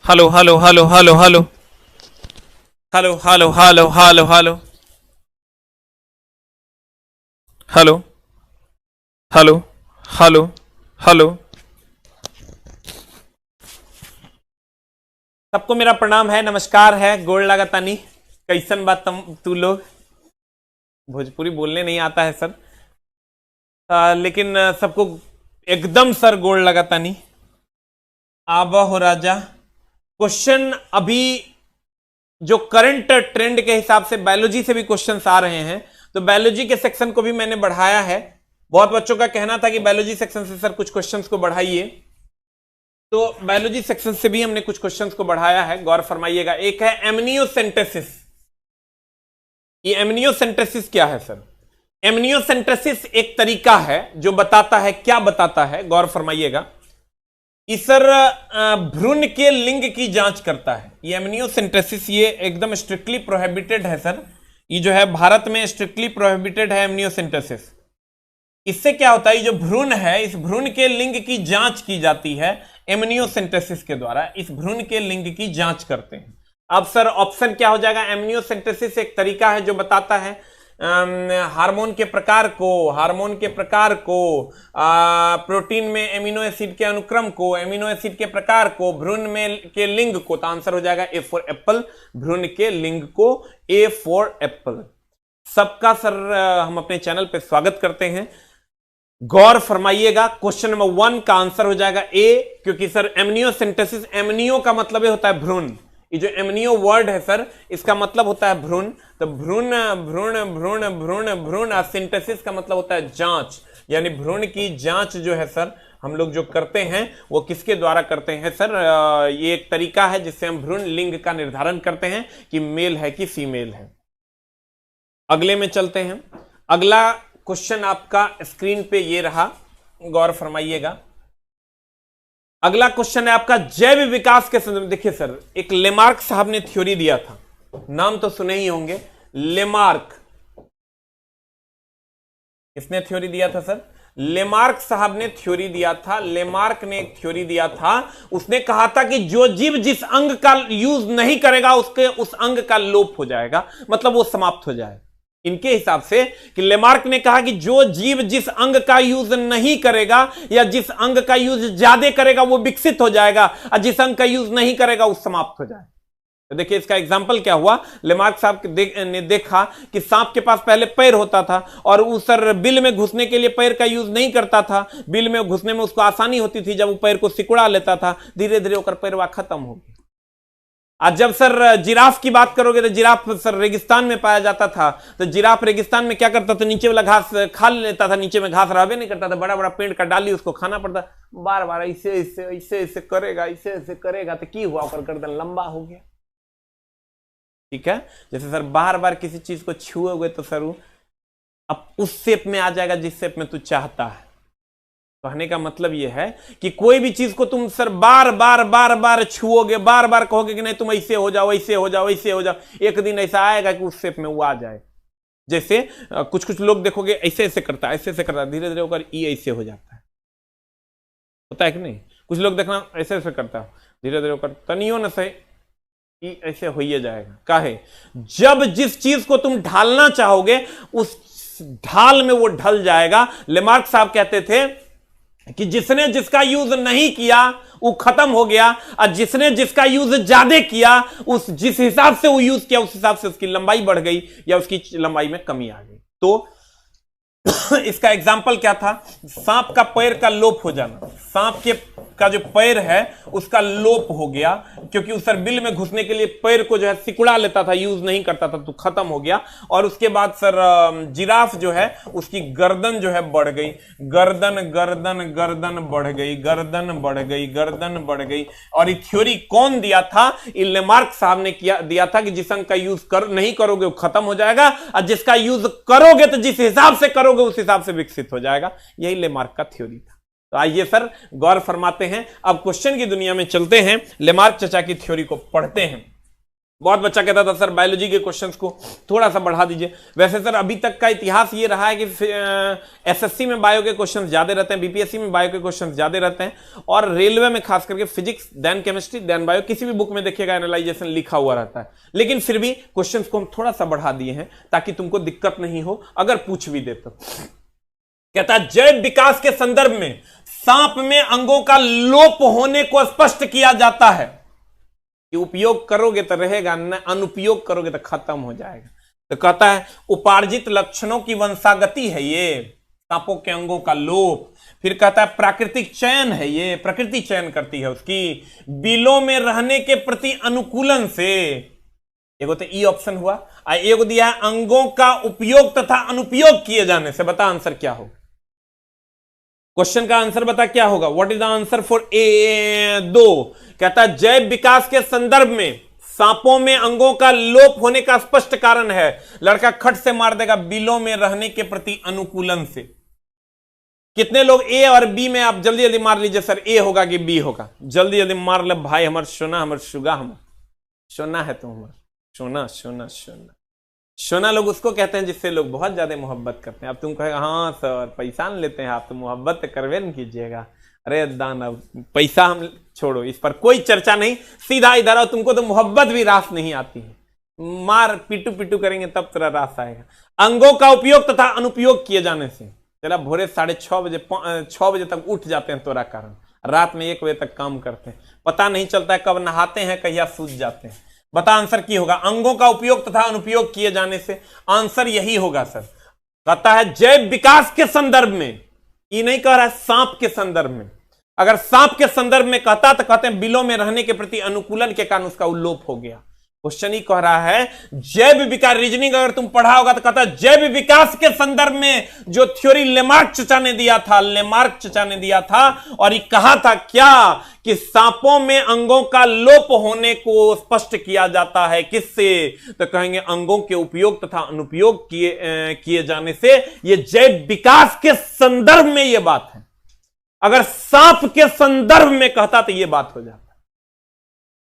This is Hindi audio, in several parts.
Hello hello hello hello hello hello hello hello hello hello hello hello hello hello. सबको मेरा प्रणाम है, नमस्कार है, गोड़ लगातानी। कैसन बात तू लोग? भोजपुरी बोलने नहीं आता है सर, लेकिन सबको एकदम सर गोड़ लगातानी। आबा हो राजा। क्वेश्चन अभी जो करंट ट्रेंड के हिसाब से बायोलॉजी से भी क्वेश्चंस आ रहे हैं, तो बायोलॉजी के सेक्शन को भी मैंने बढ़ाया है। बहुत बच्चों का कहना था कि बायोलॉजी सेक्शन से सर कुछ क्वेश्चंस को बढ़ाइए, तो बायोलॉजी सेक्शन से भी हमने कुछ क्वेश्चंस को बढ़ाया है। गौर फरमाइएगा। एक है एमनियोसेंटेसिस। ये एमनियोसेंटेसिस क्या है सर? एमनियोसेंटेसिस एक तरीका है जो बताता है, क्या बताता है, गौर फरमाइएगा। सर भ्रूण के लिंग की जांच करता है। ये एमनियोसेंटेसिस ये एकदम स्ट्रिक्टली प्रोहिबिटेड है सर। ये जो है भारत में स्ट्रिक्टली प्रोहिबिटेड है एमनियोसेंटेसिस। इससे क्या होता है, ये जो भ्रूण है, इस भ्रूण के लिंग की जांच की जाती है एमनियोसेंटेसिस के द्वारा। इस भ्रूण के लिंग की जांच करते हैं। अब सर ऑप्शन क्या हो जाएगा? एमनियोसेंटेसिस एक तरीका है जो बताता है हार्मोन के प्रकार को, प्रोटीन में एमिनो एसिड के अनुक्रम को, एमिनो एसिड के प्रकार को, भ्रूण में के लिंग को। तो आंसर हो जाएगा ए फॉर एप्पल, भ्रूण के लिंग को, ए फॉर एप्पल। सबका सर हम अपने चैनल पे स्वागत करते हैं। गौर फरमाइएगा, क्वेश्चन नंबर 1 का आंसर हो जाएगा ए, क्योंकि सर एमनियोसेंटेसिस, एमनियो का मतलब ये होता है भ्रूण। ये जो एमनियो वर्ड है सर, इसका मतलब होता है भ्रूण। तो भ्रूण भ्रूण भ्रूण भ्रूण भ्रूण, सिंथेसिस का मतलब होता है जांच, यानी भ्रूण की जांच जो है सर हम लोग जो करते हैं वो किसके द्वारा करते हैं सर? ये एक तरीका है जिससे हम भ्रूण लिंग का निर्धारण करते हैं कि मेल है कि फीमेल है। अगले में चलते हैं। अगला क्वेश्चन आपका स्क्रीन पे ये रहा, गौर फरमाइएगा। अगला क्वेश्चन है आपका जैव विकास के संदर्भ में। देखिए सर, एक लेमार्क साहब ने थ्योरी दिया था, नाम तो सुने ही होंगे, लेमार्क। किसने थ्योरी दिया था सर? लेमार्क साहब ने थ्योरी दिया था। लेमार्क ने एक थ्योरी दिया था। उसने कहा था कि जो जीव जिस अंग का यूज नहीं करेगा उसके उस अंग का लोप हो जाएगा, मतलब वो समाप्त हो जाएगा। इनके हिसाब से कि लेमार्क ने कहा कि जो जीव जिस अंग का यूज नहीं करेगा या जिस अंग का यूज ज्यादा करेगा वो विकसित हो जाएगा, और जिस अंग का यूज नहीं करेगा वो समाप्त हो जाएगा। तो देखिए इसका एग्जाम्पल क्या हुआ। लेमार्क साहब ने देखा कि सांप के पास पहले पैर होता था और उस सर बिल में घुसने के लिए पैर का यूज नहीं करता था। बिल में घुसने में उसको आसानी होती थी, जब वो पैर को सिकुड़ा लेता था धीरे धीरे होकर पैरवा खत्म हो गया। आज जब सर जिराफ की बात करोगे तो जिराफ सर रेगिस्तान में पाया जाता था। तो जिराफ रेगिस्तान में क्या करता था? नीचे वाला घास खा लेता था, नीचे में घास रहबे नहीं करता था, बड़ा बड़ा पेड़ का डाली उसको खाना पड़ता। बार बार ऐसे ऐसे ऐसे ऐसे करेगा, ऐसे ऐसे करेगा, तो की हुआ और गर्दन लंबा हो गया। ठीक है, जैसे सर बार बार किसी चीज को छुओगे तो सर अब उस शेप में आ जाएगा जिस शेप में तू चाहता है। कहने का मतलब यह है कि कोई भी चीज को तुम सर बार बार बार बार छुओगे, बार बार कहोगे कि नहीं तुम ऐसे हो जाओ, ऐसे हो जाओ, ऐसे हो जाओ, एक दिन ऐसा आएगा कि उस शेप में वो आ जाए। जैसे कुछ कुछ लोग देखोगे ऐसे ऐसे करता है, ऐसे ऐसे करता है, धीरे धीरे होकर ई ऐसे हो जाता है, होता है कि नहीं? कुछ लोग देखना ऐसे ऐसे करता है, धीरे धीरे होकर तनियो न सही ई ऐसे हो ही जाएगा। काहे? जब जिस चीज को तुम ढालना चाहोगे उस ढाल में वो ढल जाएगा। लेमार्क साहब कहते थे कि जिसने जिसका यूज नहीं किया वो खत्म हो गया, और जिसने जिसका यूज ज्यादा किया उस जिस हिसाब से वो यूज किया उस हिसाब से उसकी लंबाई बढ़ गई या उसकी लंबाई में कमी आ गई। तो इसका एग्जाम्पल क्या था? सांप का पैर का लोप हो जाना। सांप के का जो पैर है उसका लोप हो गया, क्योंकि उस सर बिल में घुसने के लिए पैर को जो है सिकुड़ा लेता था, यूज नहीं करता था, तो खत्म हो गया। और उसके बाद सर जिराफ जो है उसकी गर्दन जो है बढ़ गई, गर्दन गर्दन गर्दन बढ़ गई, गर्दन बढ़ गई, गर्दन बढ़ गई। और ये थ्योरी कौन दिया था? लेमार्क साहब ने दिया था कि जिस अंग का यूज नहीं करोगे वो खत्म हो जाएगा, और जिसका यूज करोगे तो जिस हिसाब से करोगे उस हिसाब से विकसित हो जाएगा। यही लेमार्क का थ्योरी था। तो आइए सर गौर फरमाते हैं, अब क्वेश्चन की दुनिया में चलते हैं, लेमार्क चचा की थ्योरी को पढ़ते हैं। बहुत बच्चा कहता था सर बायोलॉजी के क्वेश्चंस को थोड़ा सा बढ़ा दीजिए। वैसे सर अभी तक का इतिहास ये रहा है कि एसएससी में बायो के क्वेश्चंस ज्यादा रहते हैं, बीपीएससी में बायो के क्वेश्चंस ज्यादा रहते हैं, और रेलवे में खास करके physics then chemistry then bio, किसी भी बुक में देखिएगा एनालाइजेशन लिखा हुआ रहता है। लेकिन फिर भी क्वेश्चंस को हम थोड़ा सा बढ़ा दिए हैं ताकि तुमको दिक्कत नहीं हो अगर पूछ भी दे तो। कहता जैव विकास के संदर्भ में सांप में अंगों का लोप होने को स्पष्ट किया जाता है कि उपयोग करोगे तो रहेगा, न अनुपयोग करोगे तो खत्म हो जाएगा। तो कहता है उपार्जित लक्षणों की वंशागति है ये सांपों के अंगों का लोप। फिर कहता है प्राकृतिक चयन है ये, प्रकृति चयन करती है उसकी, बिलों में रहने के प्रति अनुकूलन से। एगो तो ई ऑप्शन हुआ, एगो दिया है अंगों का उपयोग तथा अनुपयोग किए जाने से। बता आंसर क्या होगा, क्वेश्चन का आंसर बता क्या होगा। What is the answer for a 2। कहता है जैव विकास के संदर्भ में सांपों में अंगों का लोप होने का स्पष्ट कारण है। लड़का खट से मार देगा, बिलों में रहने के प्रति अनुकूलन से। कितने लोग ए और बी में, आप जल्दी जल्दी मार लीजिए सर, ए होगा कि बी होगा, जल्दी जल्दी मार ले भाई। हमार सोना, हमार शुगा, हमार सोना है तो हमार सोना सोना सोना सोना लोग उसको कहते हैं जिससे लोग बहुत ज्यादा मोहब्बत करते हैं। अब तुम कहेगा हाँ सर पैसा न लेते हैं आप तो मोहब्बत करवे न कीजिएगा। अरे दाना पैसा हम छोड़ो, इस पर कोई चर्चा नहीं, सीधा इधर आओ। तुमको तो मोहब्बत भी रास नहीं आती है, मार पिटू पिटू करेंगे तब तेरा रास आएगा। अंगों का उपयोग तथा अनुपयोग किए जाने से। चला भोरे 6:30 बजे 6 बजे तक उठ जाते हैं तोरा कारण, रात में 1 बजे तक काम करते हैं, पता नहीं चलता है कब नहाते हैं कहिया सूझ जाते हैं। बता आंसर की होगा, अंगों का उपयोग तथा अनुपयोग किए जाने से। आंसर यही होगा सर। कहता है जैव विकास के संदर्भ में, ये नहीं कह रहा है सांप के संदर्भ में। अगर सांप के संदर्भ में कहता तो कहते हैं बिलों में रहने के प्रति अनुकूलन के कारण उसका उल्लोप हो गया। क्वेश्चन ही कह रहा है जैव विकास, रीजनिंग अगर तुम पढ़ा होगा तो कहता है जैव विकास के संदर्भ में जो थ्योरी लेमार्क चचा ने दिया था, लेमार्क चचा ने दिया था, और ये कहा था क्या कि सांपों में अंगों का लोप होने को स्पष्ट किया जाता है। किससे? तो कहेंगे अंगों के उपयोग तथा अनुपयोग किए जाने से। ये जैव विकास के संदर्भ में यह बात है। अगर सांप के संदर्भ में कहता तो यह बात हो जाता।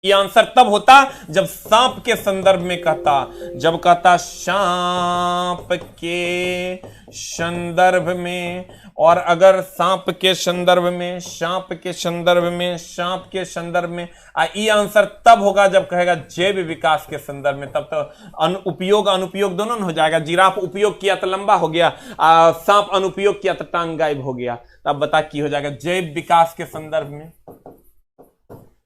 ये आंसर तब होता जब सांप के संदर्भ में कहता, जब कहता सांप के संदर्भ में। और अगर सांप के संदर्भ में, सांप के संदर्भ में, सांप के संदर्भ में, ये आंसर तब होगा जब कहेगा जैव विकास के संदर्भ में। तब तो उपयोग अनुपयोग दोनों हो जाएगा। जिराफ उपयोग किया तो लंबा हो गया, सांप अनुपयोग किया तो टांग गायब हो गया। तब बता की हो जाएगा जैव विकास के संदर्भ में,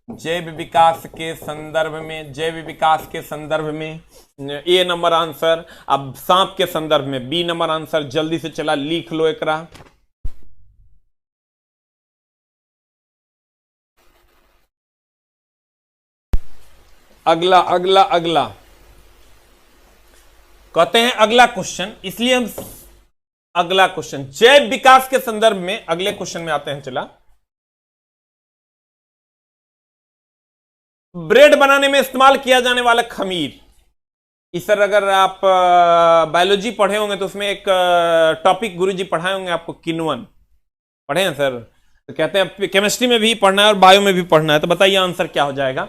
जैव विकास के संदर्भ में, जैव विकास के संदर्भ में। ए नंबर आंसर। अब सांप के संदर्भ में बी नंबर आंसर। जल्दी से चला लिख लो एकरा। अगला अगला अगला कहते हैं अगला क्वेश्चन, इसलिए हम अगला क्वेश्चन जैव विकास के संदर्भ में अगले क्वेश्चन में आते हैं। चला ब्रेड बनाने में इस्तेमाल किया जाने वाला खमीर। इस सर अगर आप बायोलॉजी पढ़े होंगे तो उसमें एक टॉपिक गुरुजी पढ़ाए होंगे आपको, किण्वन पढ़े हैं सर। तो कहते हैं केमिस्ट्री में भी पढ़ना है और बायो में भी पढ़ना है। तो बताइए आंसर क्या हो जाएगा।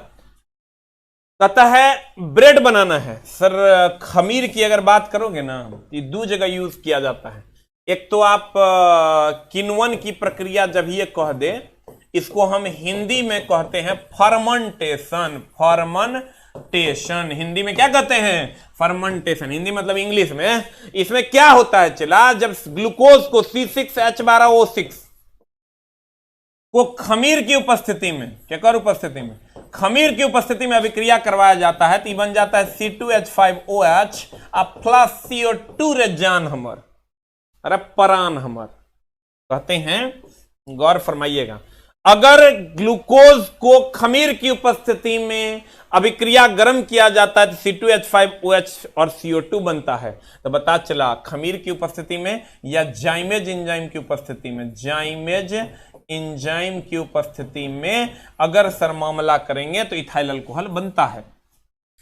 कहता है ब्रेड बनाना है सर। खमीर की अगर बात करोगे ना, ये 2 जगह यूज किया जाता है। एक तो आप किण्वन की प्रक्रिया जब ये कह दे, इसको हम हिंदी में कहते हैं फर्मेंटेशन। फर्मेंटेशन हिंदी में क्या कहते हैं? फर्मेंटेशन। हिंदी मतलब इंग्लिश में। इसमें क्या होता है चला, जब ग्लूकोज को C6H12O6 को खमीर की उपस्थिति में, क्या कर उपस्थिति में, खमीर की उपस्थिति में अभिक्रिया करवाया जाता है तो ये बन जाता है C2H5OH प्लस CO2 रे जान हमर, अरे परान हमर कहते हैं। गौर फरमाइएगा, अगर ग्लूकोज को खमीर की उपस्थिति में अभिक्रिया गर्म किया जाता है तो C2H5OH और CO2 बनता है। तो बता चला खमीर की उपस्थिति में या जाइमेज एंजाइम की उपस्थिति में, जाइमेज एंजाइम की उपस्थिति में अगर सर मामला करेंगे तो इथाइल अल्कोहल बनता है।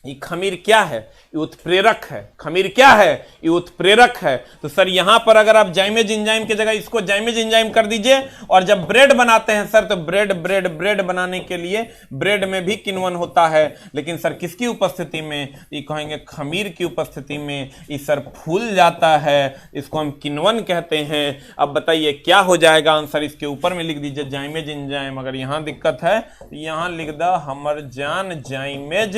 ये खमीर क्या है? ये उत्प्रेरक है। खमीर क्या है? ये उत्प्रेरक है। तो सर यहां पर अगर आप जाइमेज एंजाइम की जगह इसको जाइमेज एंजाइम कर दीजिए, और जब ब्रेड बनाते हैं सर, तो ब्रेड बनाने के लिए ब्रेड में भी किण्वन होता है, लेकिन सर किसकी उपस्थिति में? ये कहेंगे खमीर की उपस्थिति में ये सर फूल जाता है, इसको हम किण्वन कहते हैं। अब बताइए क्या हो जाएगा आंसर? इसके ऊपर में लिख दीजिए जाइमेज एंजाइम। अगर यहां दिक्कत है तो यहां लिख दो हमर जान जाइमेज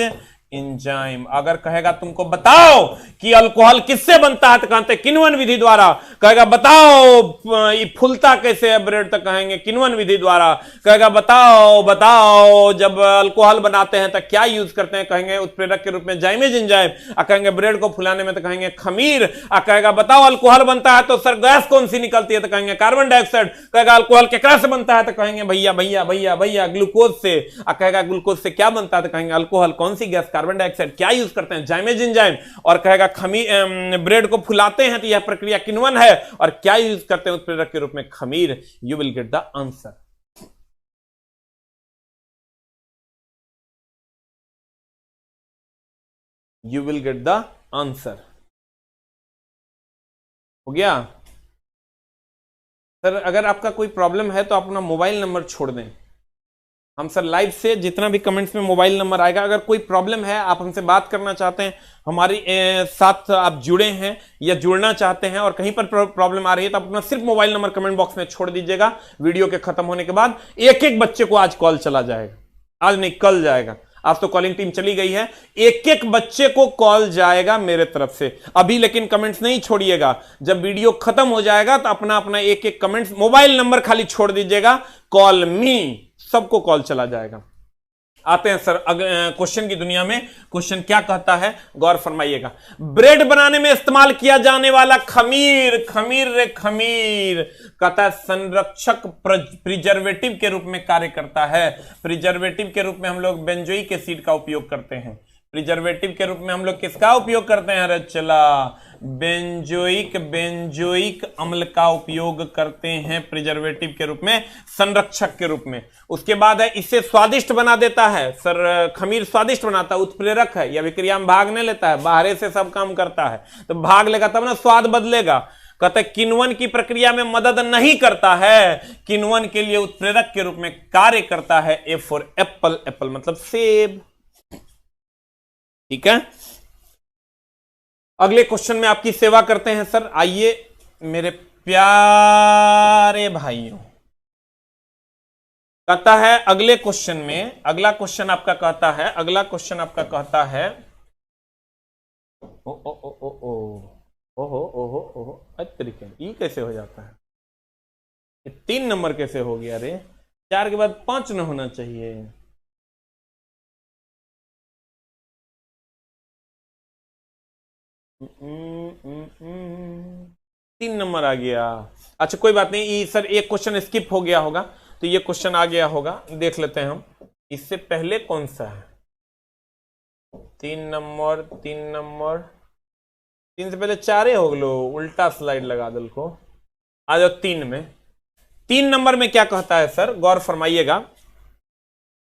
एंजाइम। अगर कहेगा तुमको बताओ कि अल्कोहल किससे बनता है, तो कहते हैं किण्वन विधि द्वारा। कहेगा बताओ ये फूलता कैसे है ब्रेड, तो कहेंगे किण्वन विधि द्वारा। कहेगा बताओ जब अल्कोहल बनाते हैं तो क्या यूज करते हैं, कहेंगे उत्प्रेरक के रूप में जाइमेज एंजाइम। और कहेंगे ब्रेड को फुलाने में तो कहेंगे खमीर। और कहेगा बताओ अल्कोहल बनता है तो सर गैस कौन सी निकलती है, तो कहेंगे कार्बन डाइऑक्साइड। कहेगा अल्कोहल केकरा से बनता है, तो कहेंगे भैया ग्लूकोज से। और कहेगा ग्लूकोज से क्या बनता है, तो कहेंगे अल्कोहल। कौन सी गैस? Carbon dioxide. क्या यूज करते हैं? जाइमेज एंजाइम। और कहेगा ब्रेड को फुलाते हैं तो यह प्रक्रिया किण्वन है, और क्या यूज करते हैं उत्प्रेरक के रूप में? खमीर। You will get the answer. You will get the answer. हो गया सर? अगर आपका कोई प्रॉब्लम है तो आप अपना मोबाइल नंबर छोड़ दें। हम सर लाइव से जितना भी कमेंट्स में मोबाइल नंबर आएगा, अगर कोई प्रॉब्लम है, आप हमसे बात करना चाहते हैं, हमारी साथ आप जुड़े हैं या जुड़ना चाहते हैं और कहीं पर प्रॉब्लम आ रही है, तो आप अपना सिर्फ मोबाइल नंबर कमेंट बॉक्स में छोड़ दीजिएगा। वीडियो के खत्म होने के बाद एक एक बच्चे को आज कॉल चला जाएगा। आज नहीं, कल जाएगा। आज तो कॉलिंग टीम चली गई है, एक एक बच्चे को कॉल जाएगा मेरे तरफ से। अभी लेकिन कमेंट्स नहीं छोड़िएगा। जब वीडियो खत्म हो जाएगा तो अपना अपना एक एक कमेंट्स, मोबाइल नंबर खाली छोड़ दीजिएगा, कॉल मी, सबको कॉल चला जाएगा। आते हैं सर क्वेश्चन की दुनिया में। क्वेश्चन क्या कहता है, गौर फरमाइएगा। ब्रेड बनाने में इस्तेमाल किया जाने वाला खमीर, खमीर कहता है संरक्षक प्रिजर्वेटिव के रूप में कार्य करता है। प्रिजर्वेटिव के रूप में हम लोग बेंजोइक एसिड का उपयोग करते हैं। प्रिजर्वेटिव के रूप में हम लोग किसका उपयोग करते हैं? अरे चला, बेंजोइक अम्ल का उपयोग करते हैं प्रिजर्वेटिव के रूप में, संरक्षक के रूप में। उसके बाद है इसे स्वादिष्ट बना देता है। सर खमीर स्वादिष्ट बनाता है, उत्प्रेरक है, यह विक्रिया में भाग नहीं लेता है, बाहर से सब काम करता है। तो भाग लेगा तब ना स्वाद बदलेगा। कहते किण्वन की प्रक्रिया में मदद नहीं करता है, किण्वन के लिए उत्प्रेरक के रूप में कार्य करता है। ए फॉर एप्पल, एप्पल मतलब सेब। ठीक है, अगले क्वेश्चन में आपकी सेवा करते हैं सर। आइए मेरे प्यारे भाइयों, कहता है अगले क्वेश्चन में, अगला क्वेश्चन आपका कहता है, अगला क्वेश्चन आपका कहता है, ओ ओ ओ ओ ओ ओहो ओहो ओहो, अच्छे तरीके ये कैसे हो जाता है? ये 3 नंबर कैसे हो गया? रे 4 के बाद 5 न होना चाहिए। तीन नंबर आ गया। अच्छा कोई बात नहीं, ये सर एक क्वेश्चन स्किप हो गया होगा, तो ये क्वेश्चन आ गया होगा, देख लेते हैं हम। इससे पहले कौन सा है? 3 नंबर, 3 नंबर, 3 से पहले 4 हो गलो, उल्टा स्लाइड लगा दल को। आ जाओ 3 में। 3 नंबर में क्या कहता है सर, गौर फरमाइएगा।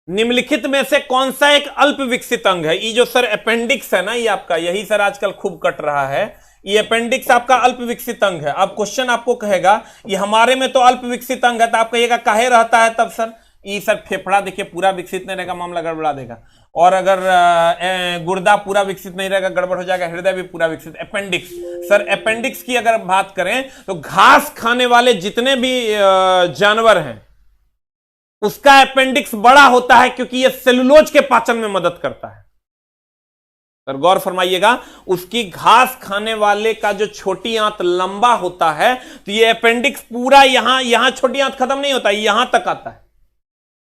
निम्नलिखित में से कौन सा एक अल्प विकसित अंग है? ये जो सर अपेंडिक्स है ना, ये आपका, यही सर आजकल खूब कट रहा है। ये अपेंडिक्स आपका अल्प विकसित अंग है। अब क्वेश्चन आपको कहेगा ये हमारे में तो अल्प विकसित अंग है, तो आप कहिएगा काहे रहता है? तब सर ये सर फेफड़ा देखिए पूरा विकसित नहीं रहेगा, मामला गड़बड़ा देगा। और अगर गुर्दा पूरा विकसित नहीं रहेगा, गड़बड़ हो जाएगा। हृदय भी पूरा विकसित। अपेंडिक्स, सर अपेंडिक्स की अगर बात करें तो घास खाने वाले जितने भी जानवर हैं उसका अपेंडिक्स बड़ा होता है, क्योंकि यह सेलुलोज के पाचन में मदद करता है। सर गौर फरमाइएगा, उसकी घास खाने वाले का जो छोटी आंत लंबा होता है, तो ये अपेंडिक्स पूरा यहां छोटी आंत खत्म नहीं होता, यहां तक आता है।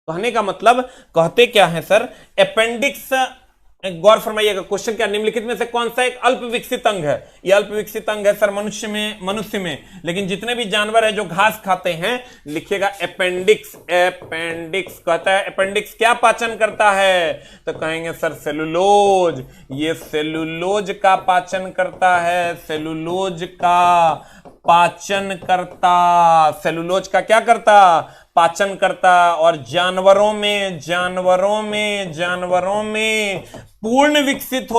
कहने का मतलब, कहते क्या है सर, अपेंडिक्स, गौर फरमाइएगा क्वेश्चन क्या, निम्नलिखित में से कौन सा एक अल्प विकसित अंग है? यह अल्प विकसित अंग है सर मनुष्य में, लेकिन जितने भी जानवर है जो घास खाते हैं, लिखिएगा अपेंडिक्स। अपेंडिक्स कहता है अपेंडिक्स क्या पाचन करता है? तो कहेंगे सर सेलुलोज। ये सेलुलोज का पाचन करता है, सेलुलोज का पाचन करता, सेलुलोज का क्या करता? पाचन करता, और जानवरों में पूर्ण विकसित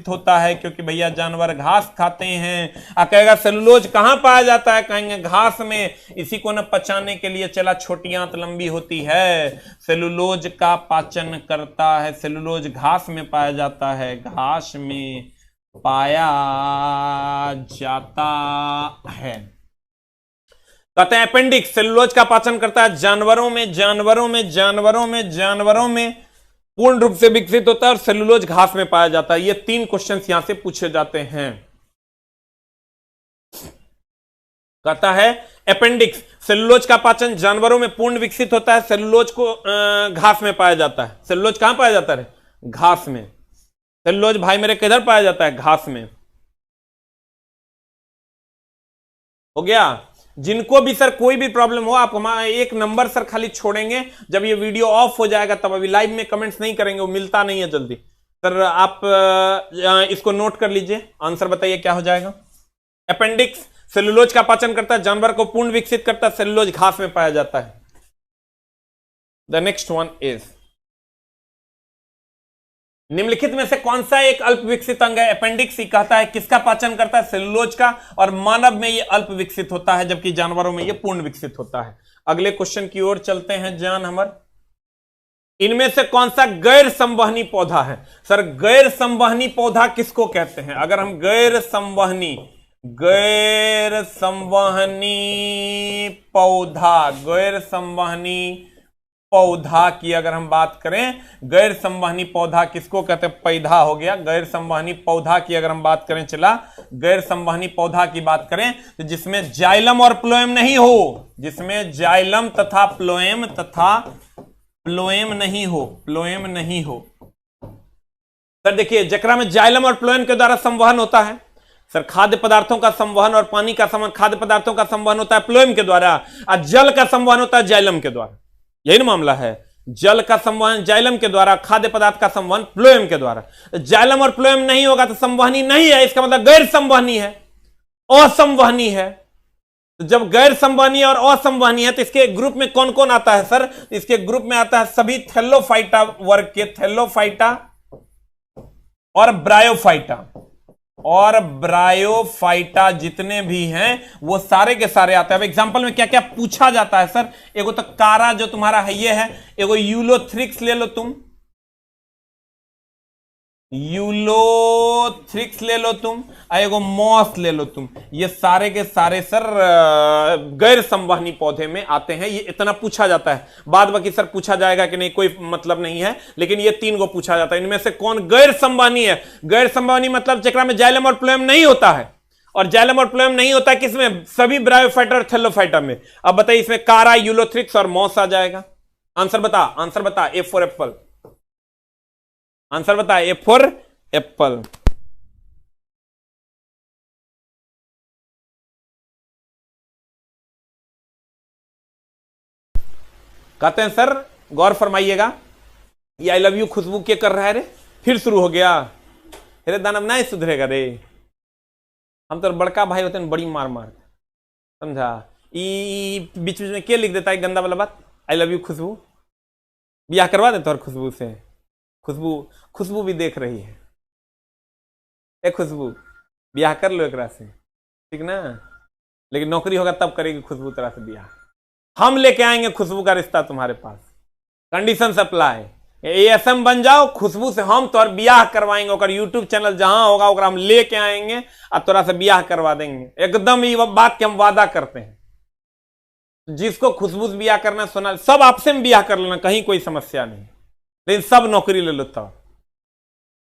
होता है क्योंकि भैया जानवर घास खाते हैं। आ कहेगा सेलुलोज कहां पाया जाता है, कहेंगे घास में। इसी को न पचाने के लिए चला छोटी आंत लंबी होती है, सेलुलोज का पाचन करता है। सेलुलोज घास में पाया जाता है, घास में पाया जाता है। कहते हैं अपेंडिक्स सेलुलोज का पाचन करता है जानवरों में पूर्ण रूप से विकसित होता है, और सेलुलोज घास में पाया जाता है। ये 3 क्वेश्चंस यहां से पूछे जाते हैं। कहता है अपेंडिक्स सेलुलोज का पाचन जानवरों में पूर्ण विकसित होता है, सेलुलोज को घास में पाया जाता है। सेलुलोज कहां पाया जाता है? घास में। सेलुलोज भाई मेरे किधर पाया जाता है? घास में। हो गया। जिनको भी सर कोई भी प्रॉब्लम हो, आप हमारा एक नंबर सर खाली छोड़ेंगे, जब ये वीडियो ऑफ हो जाएगा तब। अभी लाइव में कमेंट्स नहीं करेंगे, वो मिलता नहीं है जल्दी। सर आप इसको नोट कर लीजिए, आंसर बताइए क्या हो जाएगा। अपेंडिक्स सेलुलोज का पाचन करता है, जानवर को पूर्ण विकसित करता है, सेलुलोज घास में पाया जाता है। द नेक्स्ट वन इज, निम्नलिखित में से कौन सा एक अल्प विकसित अंग है? अपेंडिक्स ही कहता है किसका पाचन करता है? सेलुलोज का। और मानव में यह अल्प विकसित होता है, जबकि जानवरों में यह पूर्ण विकसित होता है। अगले क्वेश्चन की ओर चलते हैं जान हमर। इनमें से कौन सा गैर संवहनी पौधा है? सर गैर संवहनी पौधा किसको कहते हैं? अगर हम गैर संवहनी पौधा की अगर हम बात करें, गैर संवहनी पौधा किसको कहते हैं? पैधा हो गया। गैर संवहनी पौधा की अगर हम बात करें, चला गैर संवहनी पौधा की बात करें तो जिसमें जाइलम और प्लोएम नहीं हो, जिसमें जाइलम तथा प्लोएम नहीं हो। सर देखिए, जकरा में जाइलम और प्लोएम के द्वारा संवहन होता है, सर खाद्य पदार्थों का संवहन और पानी का संवहन, खाद्य पदार्थों का संवहन होता है प्लोएम के द्वारा, और जल का संवहन होता है जाइलम के द्वारा। यही ना मामला है, जल का संवहन जाइलम के द्वारा, खाद्य पदार्थ का संवहन प्लोएम के द्वारा। जाइलम और प्लोएम नहीं होगा तो संवहनी नहीं है, इसका मतलब गैर संवहनी है, असंवहनी है। तो जब गैर संवहनी और असंवहनी है तो इसके ग्रुप में कौन कौन आता है? सर इसके ग्रुप में आता है सभी थैलोफाइटा वर्ग के, थैलोफाइटा और ब्रायोफाइटा जितने भी हैं वो सारे के सारे आते हैं। अब एग्जांपल में क्या क्या पूछा जाता है सर? एगो तो कारा जो तुम्हारा है ये है, एगो यूलोथ्रिक्स ले लो तुम, एगो मॉस ले लो तुम। ये सारे के सारे सर गैर संवहनी पौधे में आते हैं। ये इतना पूछा जाता है, बाद बाकी सर पूछा जाएगा कि नहीं कोई मतलब नहीं है, लेकिन ये 3 को पूछा जाता है। इनमें से कौन गैर संवहनी है? गैर संवहनी मतलब जेकरा में जाइलम और प्लोएम नहीं होता है, और जाइलम और प्लोएम नहीं होता है किसमें? सभी ब्रायोफाइटा और थैलोफाइटा में। अब बताइए इसमें कारा, यूलोथ्रिक्स और मॉस आ जाएगा। आंसर बता। A for Apple. आंसर बता, ए फॉर एप्पल। कहते हैं सर गौर फरमाइएगा, ये आई लव यू खुशबू के कर रहा है रे? फिर शुरू हो गया। अरे दानव नहीं सुधरेगा रे, हम तो बड़का भाई होते हैं, बड़ी मार समझा। बीच में क्या लिख देता है गंदा वाला बात? आई लव यू खुशबू। ब्याह करवा देता और खुशबू से। खुशबू भी देख रही है। ए खुशबू ब्याह कर लो एकरा से, ठीक ना? लेकिन नौकरी होगा तब करेगी खुशबू तरह से ब्याह। हम लेके आएंगे खुशबू का रिश्ता तुम्हारे पास, कंडीशन सप्लाई। एएसएम बन जाओ, खुशबू से हम तोर ब्याह करवाएंगे। और यूट्यूब चैनल जहां होगा ओकरा हम लेके आएंगे और तोरा से ब्याह करवा देंगे। एकदम ये बात के हम वादा करते हैं। जिसको खुशबू से ब्याह करना सुना, सब आपसे में ब्याह कर लेना, कहीं कोई समस्या नहीं। लेकिन सब नौकरी ले लो, तब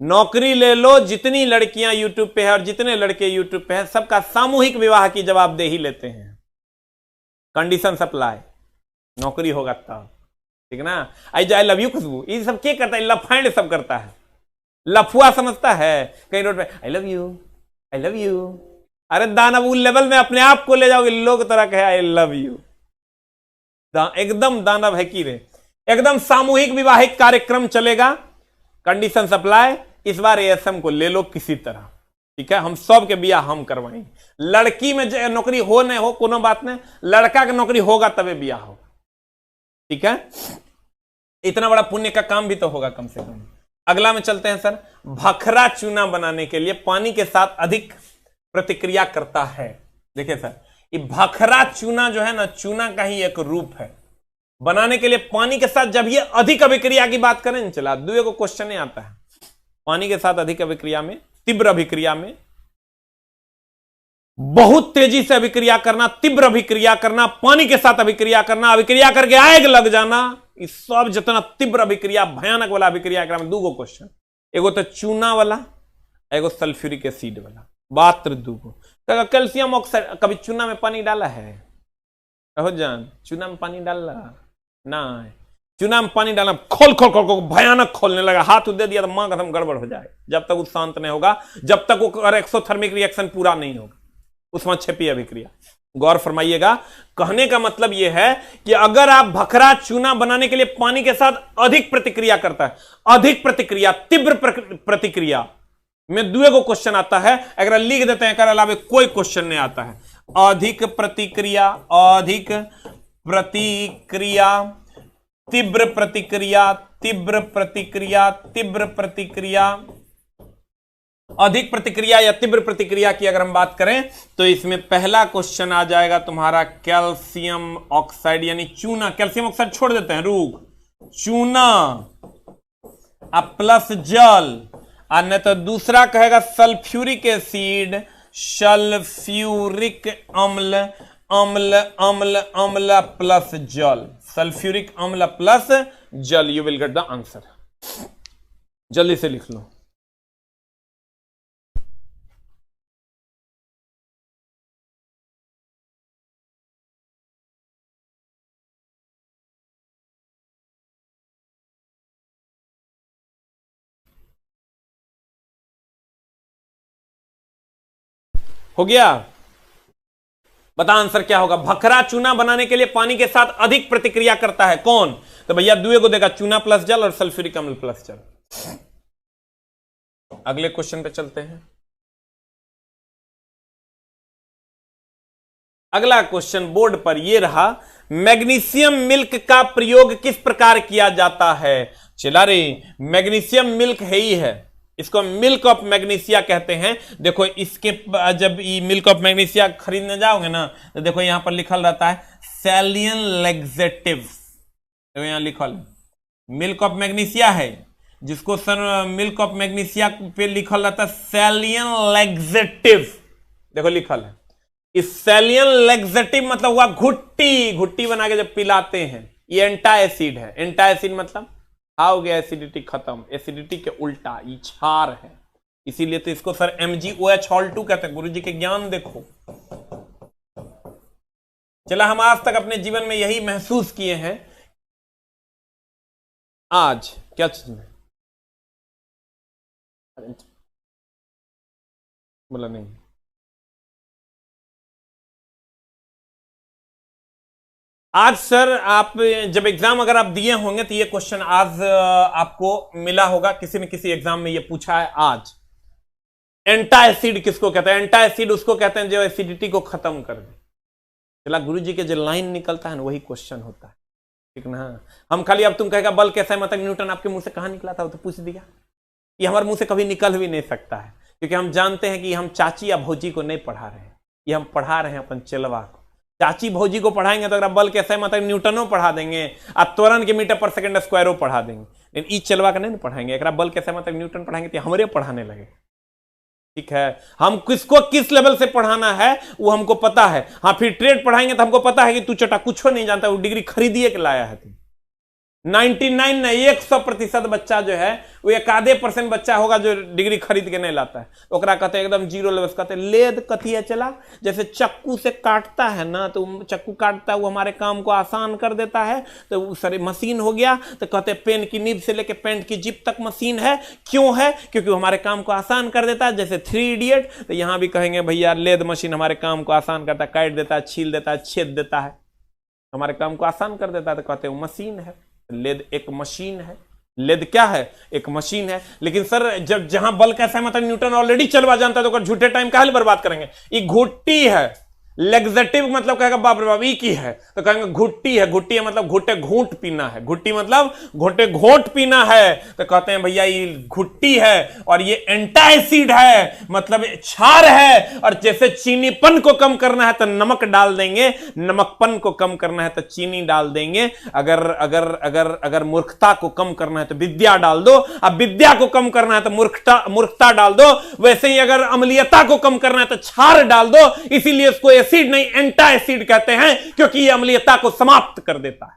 नौकरी ले लो। जितनी लड़कियां यूट्यूब पे है और जितने लड़के यूट्यूब पे है, सबका सामूहिक विवाह की जवाबदेही लेते हैं। कंडीशन सप्लाई, नौकरी होगा तब, ठीक ना? आई लव यू खुशबू, ये सब क्या करता है? लफाइंड सब करता है, लफुआ समझता है। कहीं रोड पे आई लव यू। अरे दानव उस लेवल में अपने आप को ले जाओगे, लोग तरह कहे आई लव यू। एकदम दानव है कि रे, एकदम सामूहिक विवाहिक कार्यक्रम चलेगा। कंडीशन सप्लाई, इस बार एएसएम को ले लो किसी तरह। ठीक है, हम सब के बियाह हम करवाएंगे। लड़की में नौकरी हो नहीं हो कोनो बात नहीं, लड़का के नौकरी होगा तबे बियाह होगा। ठीक है, इतना बड़ा पुण्य का काम भी तो होगा कम से कम। अगला में चलते हैं सर। भखरा चूना बनाने के लिए पानी के साथ अधिक प्रतिक्रिया करता है। देखिए सर, ये भखरा चूना जो है ना, चूना का ही एक रूप है। बनाने के लिए पानी के साथ जब ये अधिक अभिक्रिया की बात करें, चला दुए को क्वेश्चन नहीं आता है। पानी के साथ अधिक अभिक्रिया में, तीव्र अभिक्रिया में, बहुत तेजी से अभिक्रिया करना, तीव्र अभिक्रिया करना, पानी के साथ अभिक्रिया करना, अभिक्रिया करके आग लग जाना, इस सब जितना तीव्र अभिक्रिया, भयानक वाला अभिक्रिया में दूगो क्वेश्चन, एगो तो चूना वाला, एगो सल्फ्यूरिक एसिड वाला, मात्र दूगो। कैल्शियम ऑक्साइड कभी चूना में पानी डाला है? कहो जान, चूना में पानी डाला ना? चूना में पानी डालना, खोल खोल खोल खोल भयानक खोलने लगा, हाथ दे दिया तो मां कसम गड़बड़ हो जाए। जब तक वो शांत नहीं होगा, जब तक वो एक्सोथर्मिक रिएक्शन पूरा नहीं होगा, उसमें छिपी अभिक्रिया। गौर फरमाइएगा, कहने का मतलब यह है कि अगर आप भखरा चूना बनाने के लिए पानी के साथ अधिक प्रतिक्रिया करता है, अधिक प्रतिक्रिया, तीव्र प्रतिक्रिया में दुए को क्वेश्चन आता है, अगर लिख देते हैं, कर अलावा कोई क्वेश्चन नहीं आता है। अधिक प्रतिक्रिया, अधिक प्रतिक्रिया, तीव्र प्रतिक्रिया, तीव्र प्रतिक्रिया, तीव्र प्रतिक्रिया, अधिक प्रतिक्रिया या तीव्र प्रतिक्रिया की अगर हम बात करें तो इसमें पहला क्वेश्चन आ जाएगा तुम्हारा कैल्शियम ऑक्साइड यानी चूना। कैल्शियम ऑक्साइड छोड़ देते हैं, रूप चूना प्लस जल, और नहीं तो दूसरा कहेगा सल्फ्यूरिक एसिड, सल्फ्यूरिक अम्ल, अम्ल अम्ल अम्ल प्लस जल, सल्फ्यूरिक अम्ल प्लस जल। You will get the answer. जल्दी से लिख लो। हो गया? बता आंसर क्या होगा। भखरा चूना बनाने के लिए पानी के साथ अधिक प्रतिक्रिया करता है कौन? तो भैया दुए को देगा, चूना प्लस जल और सल्फ्यूरिक अम्ल प्लस जल। अगले क्वेश्चन पे चलते हैं। अगला क्वेश्चन बोर्ड पर यह रहा, मैग्नीशियम मिल्क का प्रयोग किस प्रकार किया जाता है? चला रे, मैग्नीशियम मिल्क है ही है, इसको मिल्क ऑफ मैग्नीशिया कहते हैं। देखो इसके जब ये मिल्क ऑफ मैग्नीशिया खरीदने जाओगे ना, तो देखो यहां पर लिखल रहता है सैलियन लैक्सेटिव्स। देखो यहां लिखल मिल्क ऑफ मैग्नीशिया है, जिसको सर मिल्क ऑफ मैग्नीशिया पे लिखल रहता है सैलियन लैक्सेटिव। देखो लिखल है, इस सैलियन लैक्सेटिव मतलब हुआ घुट्टी, घुट्टी बना के जब पिलाते हैं। ये एंटा एसिड है। एंटा एसिड मतलब हो गया एसिडिटी खत्म, एसिडिटी के उल्टा ये क्षार है, इसीलिए तो इसको सर MgOH कहते हैं। गुरुजी के ज्ञान देखो। चला, हम आज तक अपने जीवन में यही महसूस किए हैं। आज क्या चीज में बोला नहीं, आज सर आप जब एग्जाम अगर आप दिए होंगे तो ये क्वेश्चन आज आपको मिला होगा, किसी न किसी एग्जाम में ये पूछा है आज। एंटा एसिड किसको कहते हैं? एंटा एसिड उसको कहते हैं जो एसिडिटी को खत्म कर दे। चला, गुरुजी के जो लाइन निकलता है ना वही क्वेश्चन होता है, ठीक ना? हम खाली अब तुम कहेगा बल कैसा है मतलब न्यूटन आपके मुंह से कहां निकला था, वो तो पूछ दिया। ये हमारे मुंह से कभी निकल भी नहीं सकता है, क्योंकि हम जानते हैं कि हम चाची या भौजी को नहीं पढ़ा रहे हैं, ये हम पढ़ा रहे हैं अपन चेलवा को। चाची भौजी को पढ़ाएंगे तो अगर बल कैसे मतलब न्यूटनों पढ़ा देंगे, आप त्वरण के मीटर पर सेकंड स्क्वायरों पढ़ा देंगे, लेकिन ई चलवा का नहीं पढ़ाएंगे। अगर बल कैसे मतलब न्यूटन पढ़ाएंगे तो हमारे पढ़ाने लगे, ठीक है? हम किसको किस लेवल से पढ़ाना है वो हमको पता है। हाँ, फिर ट्रेड पढ़ाएंगे तो हमको पता है कि तू चटा कुछ नहीं जानता, वो डिग्री खरीदिए के लाया है तू। 99 नहीं 100% बच्चा जो है वो 1% बच्चा होगा जो डिग्री खरीद के नहीं लाता है। ओकरा कहते हैं एकदम जीरो लेवल, कहते हैं लेद कथिया चला, जैसे चक्कू से काटता है ना, तो चक्कू काटता है वो हमारे काम को आसान कर देता है, तो सारी मशीन हो गया। तो कहते हैं पेन की नीब से लेके पेंट की जिप तक मशीन है। क्यों है? क्योंकि वो हमारे काम को आसान कर देता है। जैसे 3 इडियट, तो यहां भी कहेंगे भैया लेद मशीन हमारे काम को आसान करता है, काट देता है, छील देता है, छेद देता है, हमारे काम को आसान कर देता है, तो कहते हैं वो मशीन है। लेद एक मशीन है, लेद क्या है? एक मशीन है। लेकिन सर जब जहां बल कैसा है मतलब न्यूटन ऑलरेडी चलवा जानता है, तो झूठे टाइम काहे बर्बाद करेंगे? ये घुट्टी है। लेग्जेटिव मतलब कहेगा बाप रे बाप ई की है, तो कहेंगे घुट्टी है। घुट्टी है मतलब घुट्टे घूंट पीना है। घुट्टी मतलब घुट्टे घोंट पीना है, तो कहते हैं भैया ये घुट्टी है। और ये एंटासिड है मतलब क्षार है। और जैसे चीनीपन को कम करना है तो नमक डाल देंगे, नमकपन को कम करना है तो चीनी डाल देंगे। अगर अगर अगर अगर मूर्खता को कम करना है तो विद्या डाल दो, अब विद्या को कम करना है तो मूर्खता डाल दो। वैसे ही अगर अम्लीयता को कम करना है तो क्षार डाल दो। इसीलिए इसको एसिड नहीं एंटा एसिड कहते हैं, क्योंकि यह अम्लीयता को समाप्त कर देता है।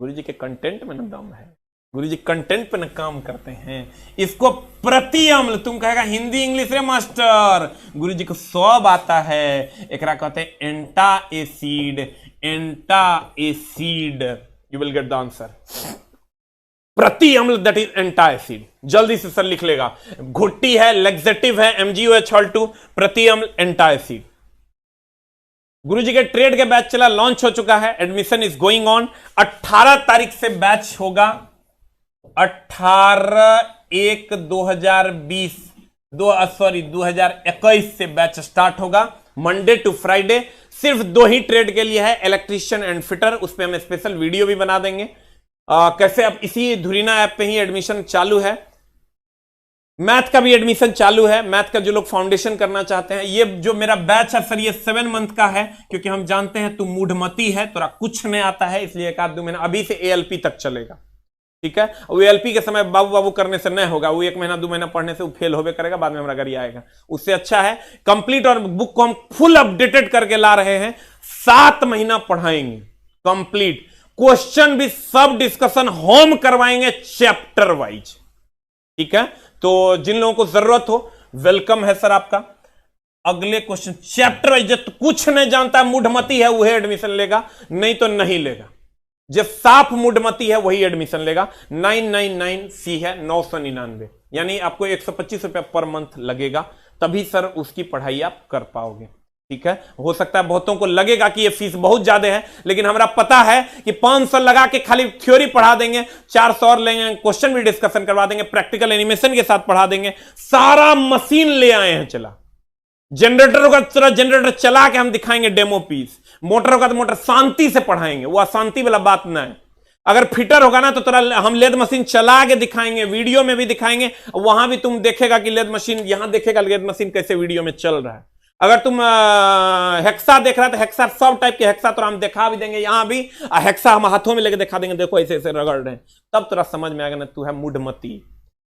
गुरु जी के कंटेंट में न दम है, गुरु जी कंटेंट पे न काम करते हैं। इसको प्रति अम्ल, तुम कहेगा हिंदी इंग्लिश रे मास्टर, गुरु जी को सब आता है। एकरा कहते हैं antacid, antacid. You will get the answer. प्रति अम्ल दैट इज एंटा एसिड। जल्दी से सर लिख लेगा। घुट्टी है, लेग्जेटिव है, MgOH2, प्रति अम्ल एंटा एसिड। गुरुजी के ट्रेड के बैच चला, लॉन्च हो चुका है, एडमिशन इज गोइंग ऑन। 18 तारीख से बैच होगा। 2021 से बैच स्टार्ट होगा। Monday to Friday. सिर्फ 2 ही ट्रेड के लिए है, इलेक्ट्रीशियन एंड फिटर। उस पर हम स्पेशल वीडियो भी बना देंगे। कैसे अब इसी धुरीना ऐप पे ही एडमिशन चालू है। मैथ का भी एडमिशन चालू है। मैथ का जो लोग फाउंडेशन करना चाहते हैं, ये जो मेरा बैच है सर ये 7 मंथ का है, क्योंकि हम जानते हैं तू मूढ़मती है, तोरा कुछ नहीं आता है, इसलिए 1-2 महीना अभी से ALP तक चलेगा। ठीक है, वो ALP के समय बाबू बाबू करने से नहीं होगा। वो 1 महीना 2 महीना पढ़ने से वो फेल होवे करेगा, बाद में हमारा गाड़ी आएगा। उससे अच्छा है कंप्लीट, और बुक को हम फुल अपडेटेड करके ला रहे हैं। 7 महीना पढ़ाएंगे कंप्लीट। क्वेश्चन भी सब डिस्कशन होम करवाएंगे चैप्टर वाइज। ठीक है, तो जिन लोगों को जरूरत हो वेलकम है सर आपका। अगले क्वेश्चन चैप्टर वाइज। जो कुछ नहीं जानता है, मूढ़मती है, वही एडमिशन लेगा, नहीं तो नहीं लेगा। जो साफ मूढ़मती है वही एडमिशन लेगा। 999 फी है, 999, यानी आपको 125 रुपया पर मंथ लगेगा, तभी सर उसकी पढ़ाई आप कर पाओगे। ठीक है, हो सकता है बहुतों को लगेगा कि ये फीस बहुत ज्यादा है, लेकिन हमारा पता है कि 500 लगा के खाली थ्योरी पढ़ा देंगे, 400 और लेंगे, क्वेश्चन भी डिस्कशन करवा देंगे, प्रैक्टिकल एनिमेशन के साथ पढ़ा देंगे। सारा मशीन ले आए हैं चला। जनरेटर का तरह जनरेटर चला के हम दिखाएंगे डेमो पीस। मोटर का तो मोटर शांति से पढ़ाएंगे, वो अशांति वाला बात ना है। अगर फिटर होगा ना तो थोड़ा हम लेद मशीन चला के दिखाएंगे, वीडियो में भी दिखाएंगे। वहां भी तुम देखेगा कि लेद मशीन, यहां देखेगा लेद मशीन कैसे वीडियो में चल रहा है। अगर तुम हेक्सा देख रहा है तो हेक्सा सब टाइप के हेक्सा तो हम दिखा भी देंगे, यहां भी हेक्सा हम हाथों में लेके दिखा देंगे, देखो ऐसे ऐसे रगड़ रहे हैं, तब तुरा समझ में आएगा ना तू है मूढ़मती।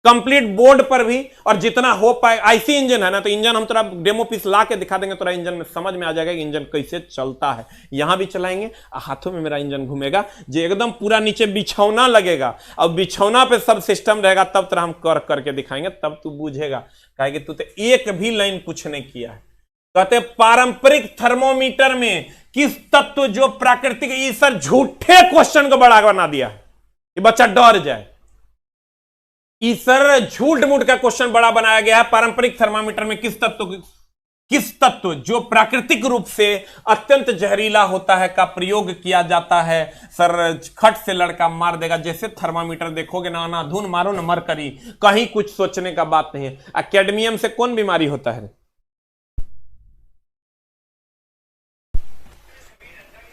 कंप्लीट बोर्ड पर भी, और जितना हो पाए। आईसी इंजन है ना, तो इंजन हम थोड़ा डेमो पीस ला के दिखा देंगे, थोड़ा इंजन में समझ में आ जाएगा कि इंजन कैसे चलता है। यहां भी चलाएंगे, हाथों में मेरा इंजन घूमेगा, जो एकदम पूरा नीचे बिछौना लगेगा, और बिछौना पे सब सिस्टम रहेगा, तब तरह हम करके दिखाएंगे, तब तू बुझेगा। कहेगा तू तो एक भी लाइन कुछ नहीं किया है। कहते पारंपरिक थर्मोमीटर में किस तत्व जो प्राकृतिक, ये सर झूठे क्वेश्चन को बड़ा बना दिया है, ये बच्चा डर जाए। इस सर झूठ मूठ का क्वेश्चन बड़ा बनाया गया है। पारंपरिक थर्मामीटर में किस तत्व जो प्राकृतिक रूप से अत्यंत जहरीला होता है का प्रयोग किया जाता है। सर खट से लड़का मार देगा। जैसे थर्मामीटर देखोगे ना, अनाधुन मारो ना मरकरी, कहीं कुछ सोचने का बात नहीं है। कैडमियम से कौन बीमारी होता है?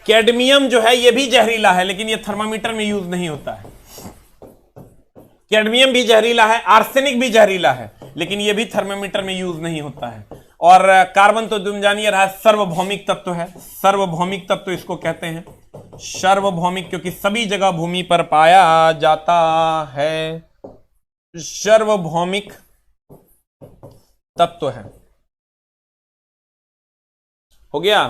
कैडमियम जो है ये भी जहरीला है, लेकिन ये थर्मामीटर में यूज नहीं होता है। कैडमियम भी जहरीला है, आर्सेनिक भी जहरीला है, लेकिन ये भी थर्मामीटर में यूज नहीं होता है। और कार्बन तो तुम जानिए रहा है सार्वभौमिक तत्व है। सार्वभौमिक तत्व इसको कहते हैं, सार्वभौमिक, क्योंकि सभी जगह भूमि पर पाया जाता है। सार्वभौमिक तत्व है। हो गया।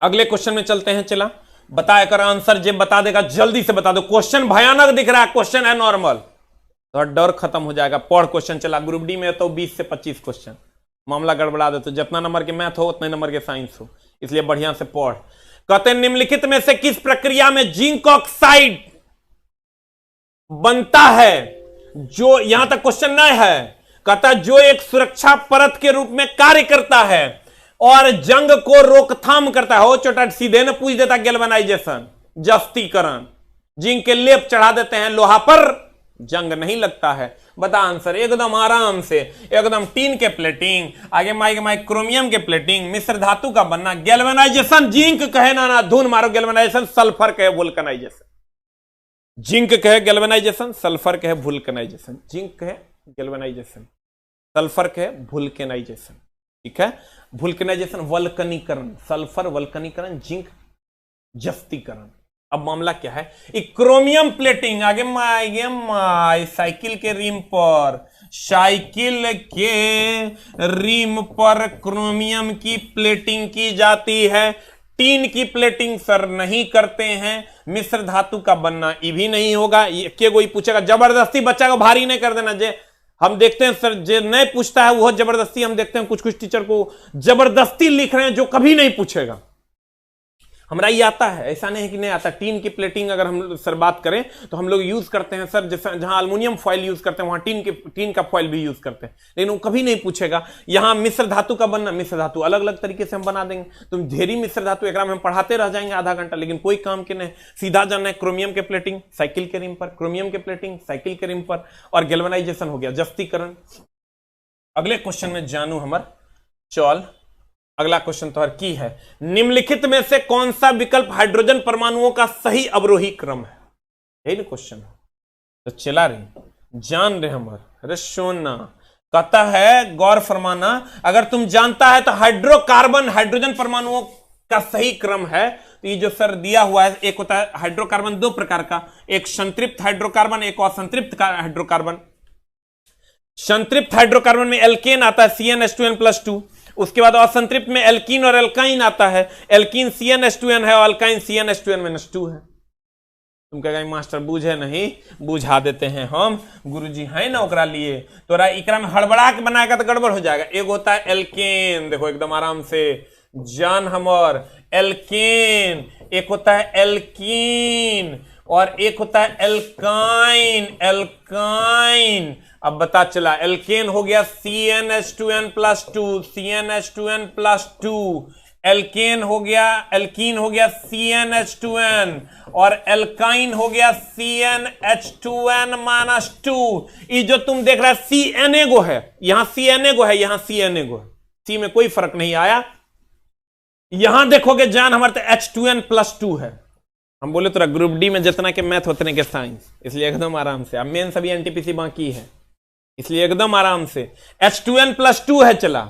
अगले क्वेश्चन में चलते हैं। चला बताया कर आंसर जे बता देगा जल्दी से बता दो। क्वेश्चन भयानक दिख रहा है, क्वेश्चन है नॉर्मल, तो डर खत्म हो जाएगा। पढ़ क्वेश्चन। चला ग्रुप डी में तो 20 से 25 क्वेश्चन, मामला गड़बड़ा दे। तो जितना नंबर के मैथ हो उतने नंबर के साइंस हो, इसलिए बढ़िया से पढ़। कहते हैं निम्नलिखित में से किस प्रक्रिया में जिंक ऑक्साइड बनता है? जो यहां तक क्वेश्चन नहीं है। कहता जो एक सुरक्षा परत के रूप में कार्य करता है और जंग को रोकथाम करता है। हो छोटा सीधे न पूछ देता गैल्वेनाइजेशन, जस्तीकरण। जिंक के लेप चढ़ा देते हैं लोहा पर, जंग नहीं लगता है। बता आंसर एकदम आराम से, एकदम टीन के प्लेटिंग, आगे माइक क्रोमियम के प्लेटिंग, मिश्र धातु का बनना, गैल्वेनाइजेशन। जिंक कहे ना धुन मारो गैल्वेनाइजेशन, सल्फर कहे वुल्कनाइजेशन। जिंक कहे गैल्वेनाइजेशन, सल्फर कहे वुल्कनाइजेशन। जिंक कहे गैल्वेनाइजेशन, सल्फर कहे वुल्कनाइजेशन। ठीक है, वुल्कनाइजेशन वल्कनीकरण, सल्फर वल्कनीकरण, जिंक जस्तीकरण। अब मामला क्या है, क्रोमियम प्लेटिंग, आगे साइकिल के रिम पर, साइकिल के रिम पर क्रोमियम की प्लेटिंग की जाती है। टीन की प्लेटिंग सर नहीं करते हैं। मिश्र धातु का बनना ये भी नहीं होगा। ये कोई पूछेगा, जबरदस्ती बच्चा को भारी नहीं कर देना। जे हम देखते हैं सर, जो नहीं पूछता है वो जबरदस्ती, हम देखते हैं कुछ कुछ टीचर को जबरदस्ती लिख रहे हैं जो कभी नहीं पूछेगा। हमारा ये आता है, ऐसा नहीं है कि नहीं आता। टीन की प्लेटिंग अगर हम सर बात करें तो हम लोग यूज करते हैं सर, जैसे जहां अल्युमिनियम फॉइल यूज करते हैं वहां टीन का फॉइल भी यूज करते हैं, लेकिन वो कभी नहीं पूछेगा। यहां मिश्र धातु का बनना, मिश्र धातु अलग अलग तरीके से हम बना देंगे। तुम ढेरी मिश्र धातु एक में हम पढ़ाते रह जाएंगे आधा घंटा, लेकिन कोई काम के नहीं। सीधा जानना है क्रोमियम के प्लेटिंग साइकिल के रिम पर, क्रोमियम के प्लेटिंग साइकिल के रिम पर, और गैल्वेनाइजेशन हो गया जस्तीकरण। अगले क्वेश्चन में जानू हमार चल, अगला क्वेश्चन तो की है, निम्नलिखित में से कौन सा विकल्प हाइड्रोजन परमाणुओं का सही अवरोही क्रम है? यही ना क्वेश्चन है, तो चला रही जान रहे हमारे। अरे सोना कहता है गौर फरमाना, अगर तुम जानता है तो हाइड्रोकार्बन हाइड्रोजन परमाणुओं का सही क्रम है। तो ये जो सर दिया हुआ है, एक होता है हाइड्रोकार्बन दो प्रकार का, एक संतृप्त हाइड्रोकार्बन, एक असंतृप्त हाइड्रोकार्बन। संतृप्त हाइड्रोकार्बन में एल्केन आता है CnH2n+2, उसके बाद असंतृप्त में एल्कीन और एल्काइन आता है। एल्कीन CnH2n है और अल्काइन CnH2n-2 है। तुम कहेगा मास्टर बुझे नहीं, बुझा देते हैं हम, गुरुजी है ना ओकरा लिए। तोरा इकरा में हड़बड़ा के बनाएगा तो गड़बड़ हो जाएगा। एक होता है एल्केन, देखो एकदम आराम से जान हमर, एल्केन। एक होता है एल्कीन और एक होता है एल्काइन। एल्काइन अब बता चला, एल्केन हो गया CnH2n+2, CnH2n+2। एल्केन हो गया, एल्कीन हो गया CnH2n, और एल्काइन हो गया CnH2n-2। ये जो तुम देख रहा है CN गो है, यहां CN गो है, यहां CN गो है। C में कोई फर्क नहीं आया। यहां देखोगे जान हमारे तो H2n+2 है। हम बोले तो ग्रुप डी में जितना के मैथ उतने के साइंस, इसलिए एकदम आराम से। अब मेन सभी एनटीपीसी बाकी है, इसलिए एकदम आराम से। H2n+2 है। चला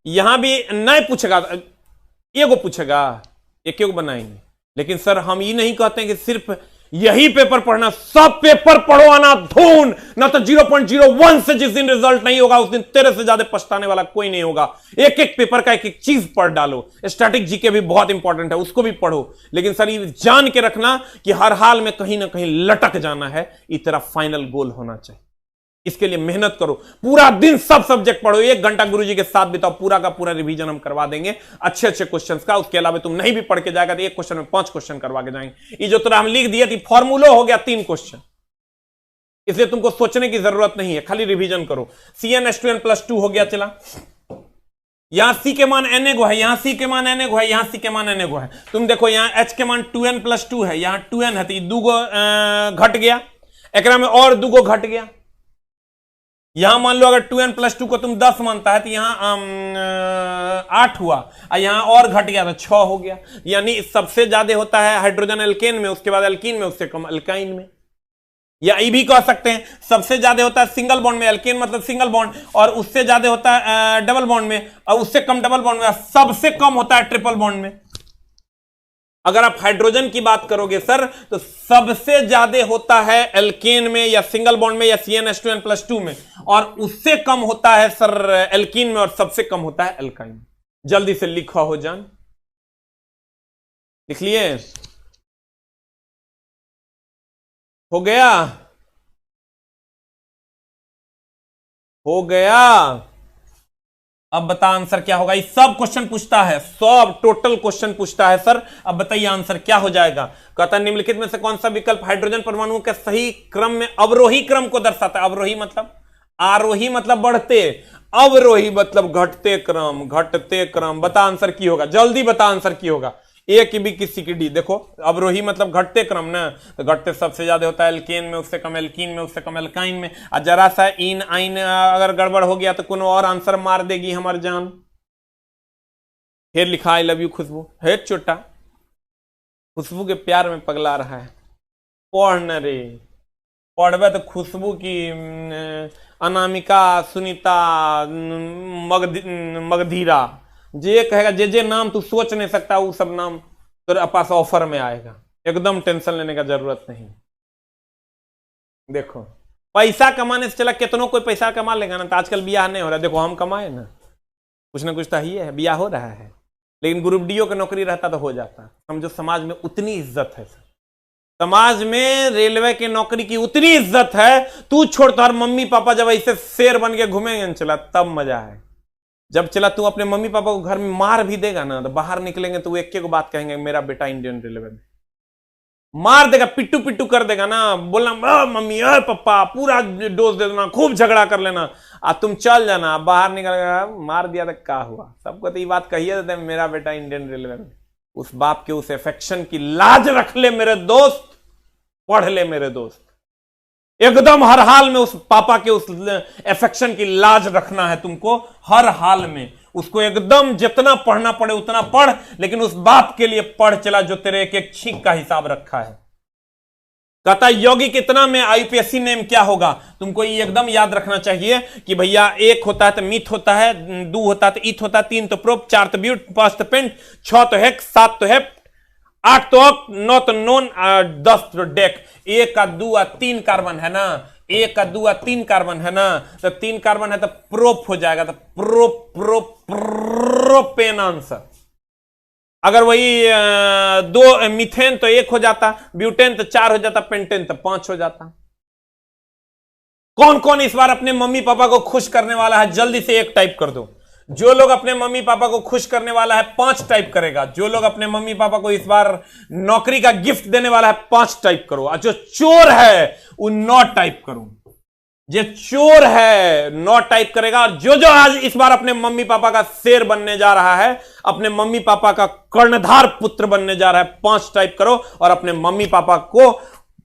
यहां भी नहीं पूछेगा, एक को पूछेगा, एक को बनाएंगे। लेकिन सर हम ये नहीं कहते हैं कि सिर्फ यही पेपर पढ़ना, सब पेपर पढ़ो आना धून, ना तो 0.01 से जिस दिन रिजल्ट नहीं होगा उस दिन तेरे से ज्यादा पछताने वाला कोई नहीं होगा। एक एक पेपर का एक एक चीज पढ़ डालो। स्टैटिक जीके भी बहुत इंपॉर्टेंट है, उसको भी पढ़ो। लेकिन सर ये जान के रखना कि हर हाल में कहीं ना कहीं लटक जाना है, इस तरह फाइनल गोल होना चाहिए। इसके लिए मेहनत करो, पूरा दिन सब सब्जेक्ट पढ़ो, 1 घंटा गुरुजी के साथ बिताओ, पूरा का पूरा रिवीजन हम करवा देंगे अच्छे अच्छे क्वेश्चंस का। उसके अलावा तुम नहीं भी पढ़ के जाएगा तो एक क्वेश्चन में 5 क्वेश्चन करवा के जाएंगे। ये जो तुरा हम लिख दिए थी फॉर्मूलो हो गया 3 क्वेश्चन, इसलिए तुमको सोचने की जरूरत नहीं है, खाली रिवीजन करो। CnH2n+2 हो गया। चला यहां C के मान n गो है, यहां C के मान n गो है, यहां C के मान n गो है। तुम देखो यहां H के मान 2n+2 है, यहां 2n है, तो 2 गो घट गया, एकरा में और 2 गो घट गया। यहां मान लो अगर 2n+2 को तुम 10 मानता है तो यहां 8 हुआ, और यहां और घट गया तो 6 हो गया। यानी सबसे ज्यादा होता है हाइड्रोजन एल्केन में, उसके बाद एल्कीन में, उससे कम अल्काइन में। या ये भी कह सकते हैं सबसे ज्यादा होता है सिंगल बॉन्ड में, एल्केन मतलब सिंगल बॉन्ड, और उससे ज्यादा होता है डबल बॉन्ड में, और उससे कम डबल बॉन्ड में, सबसे कम होता है ट्रिपल बॉन्ड में। अगर आप हाइड्रोजन की बात करोगे सर तो सबसे ज्यादा होता है एल्केन में या सिंगल बॉन्ड में या CnH2n+2 में, और उससे कम होता है सर एल्कीन में, और सबसे कम होता है एल्काइन में। जल्दी से लिखा हो जान, लिख लिए? हो गया? हो गया? अब बता आंसर क्या होगा। ये सब क्वेश्चन पूछता है, सब टोटल क्वेश्चन पूछता है सर। अब बताइए आंसर क्या हो जाएगा। कहता है निम्नलिखित में से कौन सा विकल्प हाइड्रोजन परमाणुओं के सही क्रम में अवरोही क्रम को दर्शाता है। अवरोही मतलब, आरोही मतलब बढ़ते, अवरोही मतलब घटते क्रम, घटते क्रम। बता आंसर की होगा, जल्दी बता आंसर की होगा। ए की बी की सी की डी। देखो अवरोही मतलब घटते क्रम ना, तो घटते सबसे ज्यादा होता है एल्केन में, उससे कम एल्कीन में, उससे कम एल्काइन में। और जरा सा इन आइन अगर गड़बड़ हो गया तो कोनो और आंसर मार देगी हमार जान। फिर लिखा आई लव यू खुशबू। है छोटा खुशबू के प्यार में पगला रहा है। पढ़ न रे, पढ़वे तो खुशबू की अनामिका, सुनीता, मगधीरा, जे कहेगा जे नाम तू सोच नहीं सकता वो सब नाम तेरे पास ऑफर में आएगा। एकदम टेंशन लेने का जरूरत नहीं। देखो पैसा कमाने से चला कितनों कोई पैसा कमा लेगा ना, तो आजकल ब्याह नहीं हो रहा। देखो हम कमाए ना कुछ तो ही है, ब्याह हो रहा है। लेकिन ग्रुप डीओ की नौकरी रहता तो हो जाता। समझो समाज में उतनी इज्जत है, समाज में रेलवे की नौकरी की उतनी इज्जत है। तू छोड़, तो मम्मी पापा जब ऐसे शेर बन के घूमेंगे चला तब मजा है। जब चला तू अपने मम्मी पापा को घर में मार भी देगा ना, तो बाहर निकलेंगे तो वो एक को बात कहेंगे, मेरा बेटा इंडियन रेलवे में। मार देगा, पिट्टू पिट्टू कर देगा ना, बोलना मम्मी पापा पूरा डोज दे देना, खूब झगड़ा कर लेना। तुम चल जाना, बाहर निकल मार दिया तो क्या हुआ। सबको तो ये बात कहिए देते, मेरा बेटा इंडियन रेलवे में। उस बाप के उस अफेक्शन की लाज रख ले मेरे दोस्त, पढ़ ले मेरे दोस्त। एकदम हर हाल में उस पापा के उस अफेक्शन की लाज रखना है तुमको, हर हाल में उसको एकदम जितना पढ़ना पड़े उतना पढ़, लेकिन उस बाप के लिए पढ़ चला जो तेरे एक एक छींक का हिसाब रखा है। कहता योगी कितना में आईपीएससी नेम क्या होगा। तुमको ये एकदम याद रखना चाहिए कि भैया एक होता है तो मिथ होता है, दो होता है तो ईथ होता है, तीन तो प्रोप, चार तो ब्यूट, पांच तो पेंट, छह तो हेक, सात तो हेप, आठ तो अप, नौ तो नॉन, 10 तो डेक। एक का दो आ तीन कार्बन है ना, एक का दो आ तीन कार्बन है ना, तो तीन कार्बन है तो प्रोप हो जाएगा, तो प्रोपेन आंसर। अगर वही दो मीथेन तो एक हो जाता, ब्यूटेन तो 4 हो जाता, पेंटेन तो 5 हो जाता। कौन कौन इस बार अपने मम्मी पापा को खुश करने वाला है, जल्दी से एक टाइप कर दो। जो लोग अपने मम्मी पापा को खुश करने वाला है 5 टाइप करेगा। जो लोग अपने मम्मी पापा को इस बार नौकरी का गिफ्ट देने वाला है 5 टाइप करो। और जो चोर है वो 9 टाइप करो। जो चोर है 9 टाइप करेगा। और जो आज इस बार अपने मम्मी पापा का शेर बनने जा रहा है, अपने मम्मी पापा का कर्णधार पुत्र बनने जा रहा है, 5 टाइप करो। और अपने मम्मी पापा को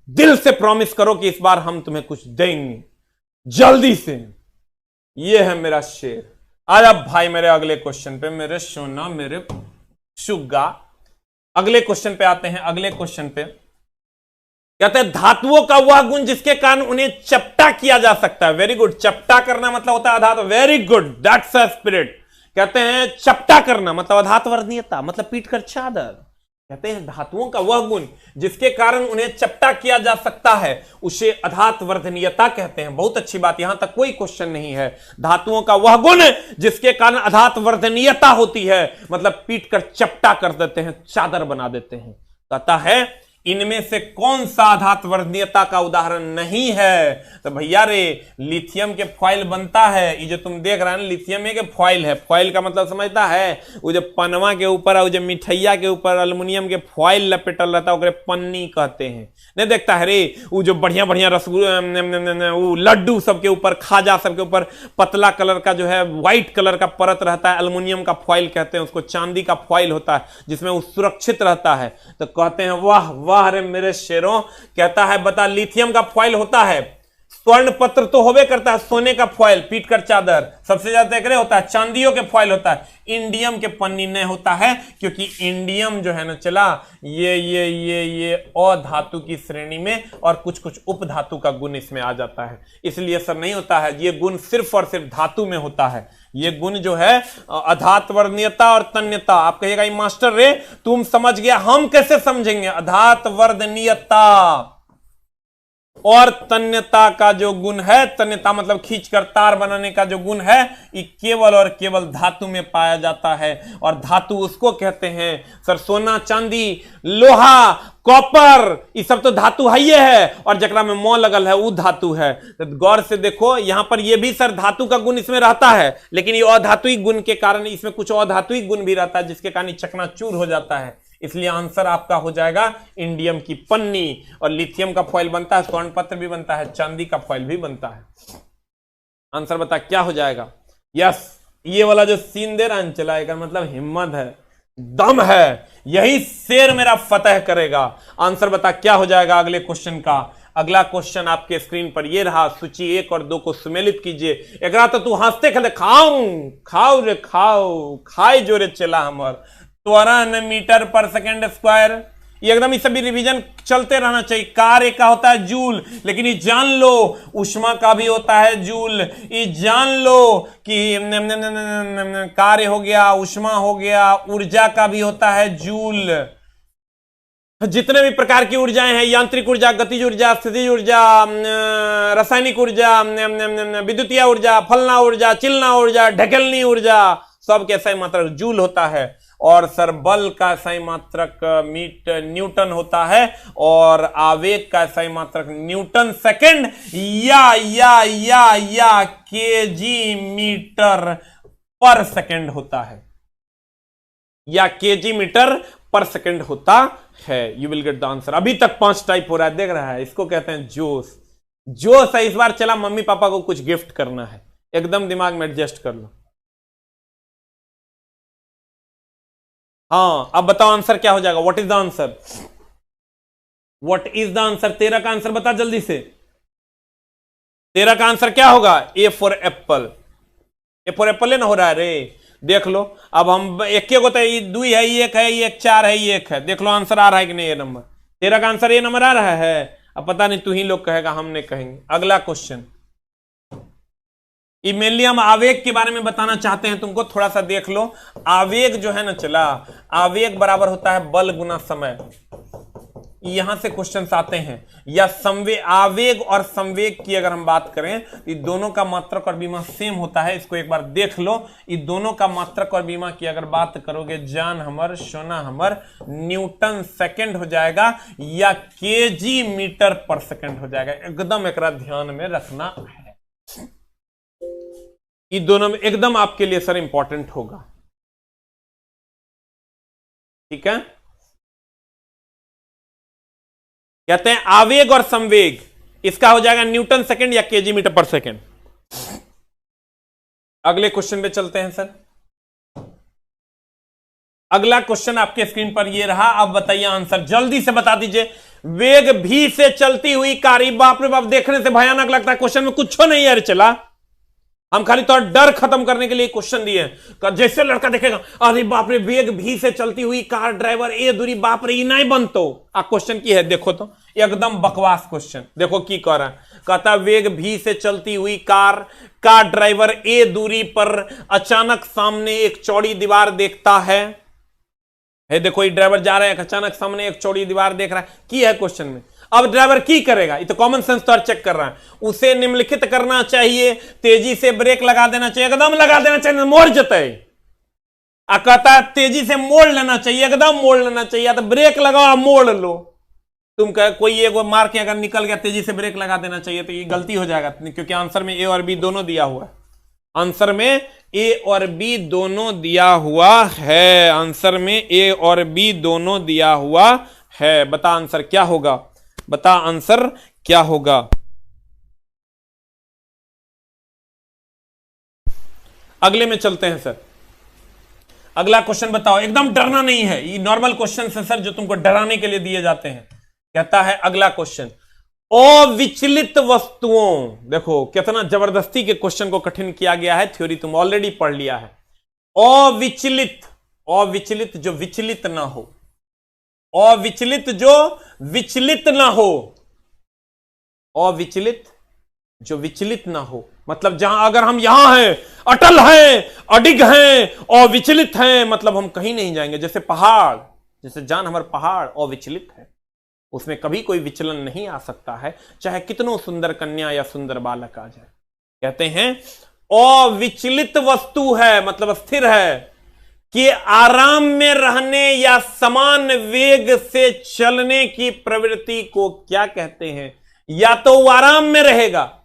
दिल से प्रॉमिस करो कि इस बार हम तुम्हें कुछ देंगे, जल्दी से। ये है मेरा शेर। आजा भाई मेरे अगले क्वेश्चन पे, मेरे सोना, मेरे सुग्गा। अगले क्वेश्चन पे आते हैं। अगले क्वेश्चन पे कहते हैं धातुओं का वह गुण जिसके कारण उन्हें चपटा किया जा सकता है। Very good. चपटा करना मतलब होता है धातु। Very good, that's a spirit. कहते हैं चपटा करना मतलब अधातवर्णीयता, मतलब पीट कर चादर। कहते हैं धातुओं का वह गुण जिसके कारण उन्हें चपटा किया जा सकता है उसे अधातवर्धनीयता कहते हैं। बहुत अच्छी बात, यहां तक कोई क्वेश्चन नहीं है। धातुओं का वह गुण जिसके कारण अधातवर्धनीयता होती है, मतलब पीट कर चपटा कर देते हैं, चादर बना देते हैं। कहता है इनमें से कौन सा अधातवर्णीयता का उदाहरण नहीं है। तो भैया रे लिथियम के फॉइल बनता है। ये जो तुम देख रहे हैं लिथियम के फॉइल है। फॉइल का मतलब समझता है, वो जो पनवा के ऊपर और जो मिठैया के ऊपर एल्युमिनियम के फॉइल लपेटल रहता है ओकरे पन्नी कहते हैं। नहीं देखता है रे, वो जो बढ़िया बढ़िया रसगुल्ला, वो लड्डू सबके ऊपर, खाजा सबके ऊपर पतला कलर का जो है व्हाइट कलर का परत रहता है, एल्युमिनियम का फॉइल कहते हैं उसको। चांदी का फॉइल होता है जिसमें वो सुरक्षित रहता है। तो कहते हैं वाह वाह रे मेरे शेरों। कहता है बता लिथियम का फॉइल होता है, स्वर्ण पत्र तो होवे करता है, सोने का फॉइल पीट कर चादर सबसे ज्यादा एकरे होता है, चांदियों के फॉइल होता है, इंडियम के पन्नी नहीं होता है। क्योंकि इंडियम जो है ना चला ये अधातु की श्रेणी में और कुछ कुछ उपधातु का गुण इसमें आ जाता है, इसलिए सर नहीं होता है। ये गुण सिर्फ और सिर्फ धातु में होता है। ये गुण जो है अधातवर्णीयता और तन्यता। आप कहिएगा मास्टर रे तुम समझ गया, हम कैसे समझेंगे। अधातवर्णीयता और तन्यता का जो गुण है, तन्यता मतलब खींचकर तार बनाने का जो गुण है, ये केवल और केवल धातु में पाया जाता है। और धातु उसको कहते हैं सर, सोना चांदी लोहा कॉपर, ये सब तो धातु है ही है, और जकरा में मौ लगल है वो धातु है। तो गौर से देखो यहां पर ये भी सर धातु का गुण इसमें रहता है, लेकिन ये अधातुक गुण के कारण इसमें कुछ अधातुक गुण भी रहता है जिसके कारण चकनाचूर हो जाता है। इसलिए आंसर आपका हो जाएगा इंडियम की पन्नी। और लिथियम का फॉइल बनता है, स्वर्ण पत्र भी बनता है, चांदी का फॉइल भी बनता है। आंसर बता क्या हो जाएगा। यस, ये वाला जो सीन दे रहा है चला का मतलब हिम्मत है, दम है, यही शेर मेरा फतह करेगा। आंसर बता क्या हो जाएगा अगले क्वेश्चन का। अगला क्वेश्चन आपके स्क्रीन पर ये रहा, सूची 1 और 2 को सुमेलित कीजिए। एक रात तो तू हंसते खेलते खाओ रे खाओ, खाए जो रे चला हमर त्वरण मीटर पर सेकेंड स्क्वायर। ये एकदम इस सभी रिवीजन चलते रहना चाहिए। कार्य का होता है जूल, लेकिन ये जान लो उष्मा का भी होता है जूल। ये जान लो कि कार्य हो गया, उष्मा हो गया, ऊर्जा का भी होता है जूल। जितने भी प्रकार की ऊर्जाएं हैं, यांत्रिक ऊर्जा, गतिज ऊर्जा, स्थितिज ऊर्जा, रासायनिक ऊर्जा, विद्युतीय ऊर्जा, फलना ऊर्जा, चिलना ऊर्जा, ढकेलनी ऊर्जा, सबके सही मात्रक जूल होता है। और सर बल का सही मात्रक न्यूटन होता है, और आवेग का सही मात्रक न्यूटन सेकंड या केजी मीटर पर सेकंड होता है, या केजी मीटर पर सेकंड होता है। You will get the answer. अभी तक 5 टाइप हो रहा है, देख रहा है, इसको कहते हैं जोश। जोश है इस बार। चला मम्मी पापा को कुछ गिफ्ट करना है, एकदम दिमाग में एडजस्ट कर लो। हाँ, अब बताओ आंसर क्या हो जाएगा। What is the answer? What is the answer? 13 का आंसर बता जल्दी से। 13 का आंसर क्या होगा? A for Apple. A for Apple है ना हो रहा है रे, देख लो। अब हम एक को तो 2 है, 1 है, 1 4 है, 1 है। देख लो आंसर आ रहा है कि नहीं। ये नंबर 13 का आंसर ये नंबर आ रहा है। अब पता नहीं तू ही लोग कहेगा, हमने कहेंगे। अगला क्वेश्चन, मेनली हम आवेग के बारे में बताना चाहते हैं तुमको, थोड़ा सा देख लो। आवेग जो है ना चला, आवेग बराबर होता है बल गुना समय। यहां से क्वेश्चंस आते हैं। या संवेग, आवेग और संवेग की अगर हम बात करें, ये दोनों का मात्रक और बीमा सेम होता है। इसको एक बार देख लो। ये दोनों का मात्रक और बीमा की अगर बात करोगे, जान हमर सोना हमर न्यूटन सेकंड हो जाएगा, या केजी मीटर पर सेकंड हो जाएगा। एकदम एक ध्यान में रखना है। ये दोनों में एकदम आपके लिए सर इंपॉर्टेंट होगा, ठीक है। कहते हैं आवेग और संवेग, इसका हो जाएगा न्यूटन सेकंड या केजी मीटर पर सेकंड। अगले क्वेश्चन पे चलते हैं सर। अगला क्वेश्चन आपके स्क्रीन पर ये रहा। अब बताइए आंसर, जल्दी से बता दीजिए। वेग भी से चलती हुई कारी, बाप रे बाप, देखने से भयानक लगता है। क्वेश्चन में कुछ नहीं यार चला, हम खाली तो डर खत्म करने के लिए क्वेश्चन दिए। जैसे लड़का देखेगा, अरे बाप रे, वेग भी से चलती हुई कार ड्राइवर ए दूरी, बाप रे, नहीं बनतो। क्वेश्चन की है, देखो तो एकदम बकवास क्वेश्चन। देखो की कह रहा है, कहता वेग भी से चलती हुई कार का ड्राइवर ए दूरी पर अचानक सामने एक चौड़ी दीवार देखता है। देखो ये ड्राइवर जा रहा है, अचानक सामने एक चौड़ी दीवार देख रहा है। की है क्वेश्चन में। अब ड्राइवर की करेगा, ये तो कॉमन सेंस तो चेक कर रहा है। उसे निम्नलिखित करना चाहिए, तेजी से ब्रेक लगा देना चाहिए, एकदम लगा देना चाहिए, मोड़ जते। कहता है तेजी से मोड़ लेना चाहिए, एकदम मोड़ लेना चाहिए, तो ब्रेक लगाओ मोड़ लो। तुम कह कोई एक मार के अगर निकल गया, तेजी से ब्रेक लगा देना चाहिए, तो ये गलती हो जाएगा, क्योंकि आंसर में ए और बी दोनों दिया हुआ है। आंसर में ए और बी दोनों दिया हुआ है। आंसर में ए और बी दोनों दिया हुआ है। बता आंसर क्या होगा, बता आंसर क्या होगा। अगले में चलते हैं सर। अगला क्वेश्चन बताओ, एकदम डरना नहीं है, ये नॉर्मल क्वेश्चन है सर, जो तुमको डराने के लिए दिए जाते हैं। कहता है अगला क्वेश्चन, अविचलित वस्तुओं। देखो कितना जबरदस्ती के क्वेश्चन को कठिन किया गया है, थ्योरी तुम ऑलरेडी पढ़ लिया है। अविचलित, अविचलित जो विचलित ना हो, अविचलित जो विचलित ना हो, अविचलित जो विचलित ना हो, मतलब जहां अगर हम यहां हैं, अटल हैं, अडिग हैं, अविचलित हैं, मतलब हम कहीं नहीं जाएंगे। जैसे पहाड़, जैसे जान हमारे पहाड़ अविचलित है, उसमें कभी कोई विचलन नहीं आ सकता है, चाहे कितनों सुंदर कन्या या सुंदर बालक आ जाए। कहते हैं अविचलित वस्तु है, मतलब स्थिर है, कि आराम में रहने या समान वेग से चलने की प्रवृत्ति को क्या कहते हैं? या तो वो आराम में रहेगा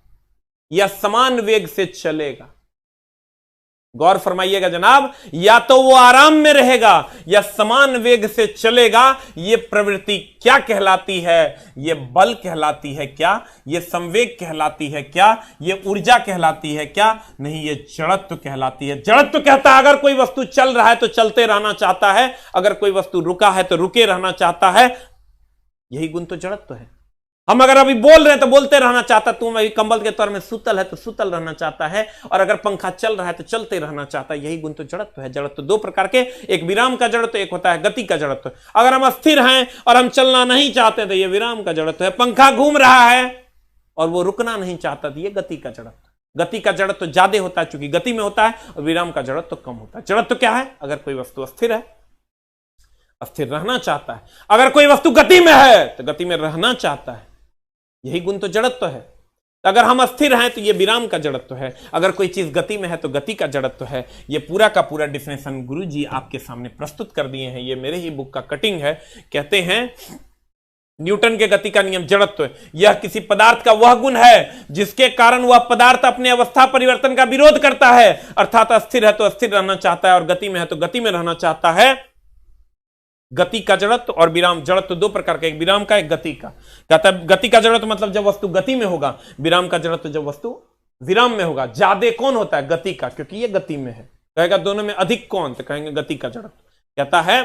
या समान वेग से चलेगा। गौर फरमाइएगा जनाब, या तो वो आराम में रहेगा या समान वेग से चलेगा। ये प्रवृत्ति क्या कहलाती है? ये बल कहलाती है क्या? ये संवेग कहलाती है क्या? ये ऊर्जा कहलाती है क्या? नहीं, ये जड़त्व कहलाती है। जड़त्व कहता है अगर कोई वस्तु चल रहा है तो चलते रहना चाहता है, अगर कोई वस्तु रुका है तो रुके रहना चाहता है। यही गुण तो जड़त्व है। हम अगर अभी बोल रहे हैं तो बोलते रहना चाहता, तुम अभी कंबल के तौर में सुतल है तो सुतल रहना चाहता है, और अगर पंखा चल रहा है तो चलते रहना चाहता है। यही गुण तो जड़त्व है। जड़त्व दो प्रकार के, एक विराम का जड़त्व, एक होता है गति का जड़त्व। अगर हम अस्थिर हैं और हम चलना नहीं चाहते तो ये विराम का जड़त्व है। पंखा घूम रहा है और वो रुकना नहीं चाहता तो ये गति का जड़त्व। गति का जड़त्व ज्यादा होता है चूंकि गति में होता है, और विराम का जड़त्व कम होता है। जड़त्व क्या है? अगर कोई वस्तु अस्थिर है, अस्थिर रहना चाहता है। अगर कोई वस्तु गति में है तो गति में रहना चाहता है। यही गुण तो जड़त्व है। अगर हम अस्थिर हैं तो ये विराम का जड़त्व है, अगर कोई चीज गति में है तो गति का जड़त्व है। ये पूरा का पूरा डिफिनेशन गुरुजी आपके सामने प्रस्तुत कर दिए हैं। ये मेरे ही बुक का कटिंग है। कहते हैं न्यूटन के गति का नियम जड़त्व, यह किसी पदार्थ का वह गुण है जिसके कारण वह पदार्थ अपने अवस्था परिवर्तन का विरोध करता है। अर्थात अस्थिर है तो अस्थिर रहना चाहता है, और गति में है तो गति में रहना चाहता है। गति का जड़त्व और विराम जड़त्व दो प्रकार का, एक विराम का, एक गति का। कहता है गति का जड़त्व मतलब जब वस्तु गति में होगा, विराम का जड़त्व जब वस्तु विराम में होगा। ज्यादा कौन होता है? गति का, क्योंकि ये गति में है। कहेगा दोनों में अधिक कौन? तो कहेंगे गति का जड़त्व। कहता है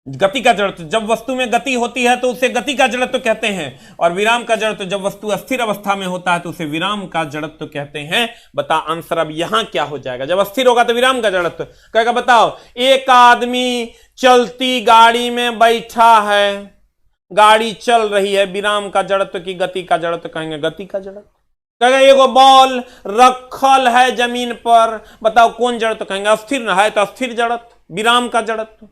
गति का जड़त्व जब वस्तु में गति होती है तो उसे गति का जड़त्व कहते हैं, और विराम का जड़त्व जब वस्तु अस्थिर अवस्था में होता है तो उसे विराम का जड़त्व कहते हैं। बता आंसर अब यहां क्या हो जाएगा? जब अस्थिर होगा तो विराम का जड़त्व। कहेगा बताओ, एक आदमी चलती गाड़ी में बैठा है, गाड़ी चल रही है, विराम का जड़त्व की गति का जड़त्व? कहेंगे गति का जड़त्व। कहेगा एगो बॉल रखल है जमीन पर, बताओ कौन जड़त्व? कहेंगे अस्थिर न है तो अस्थिर जड़त्व, विराम का जड़त्व।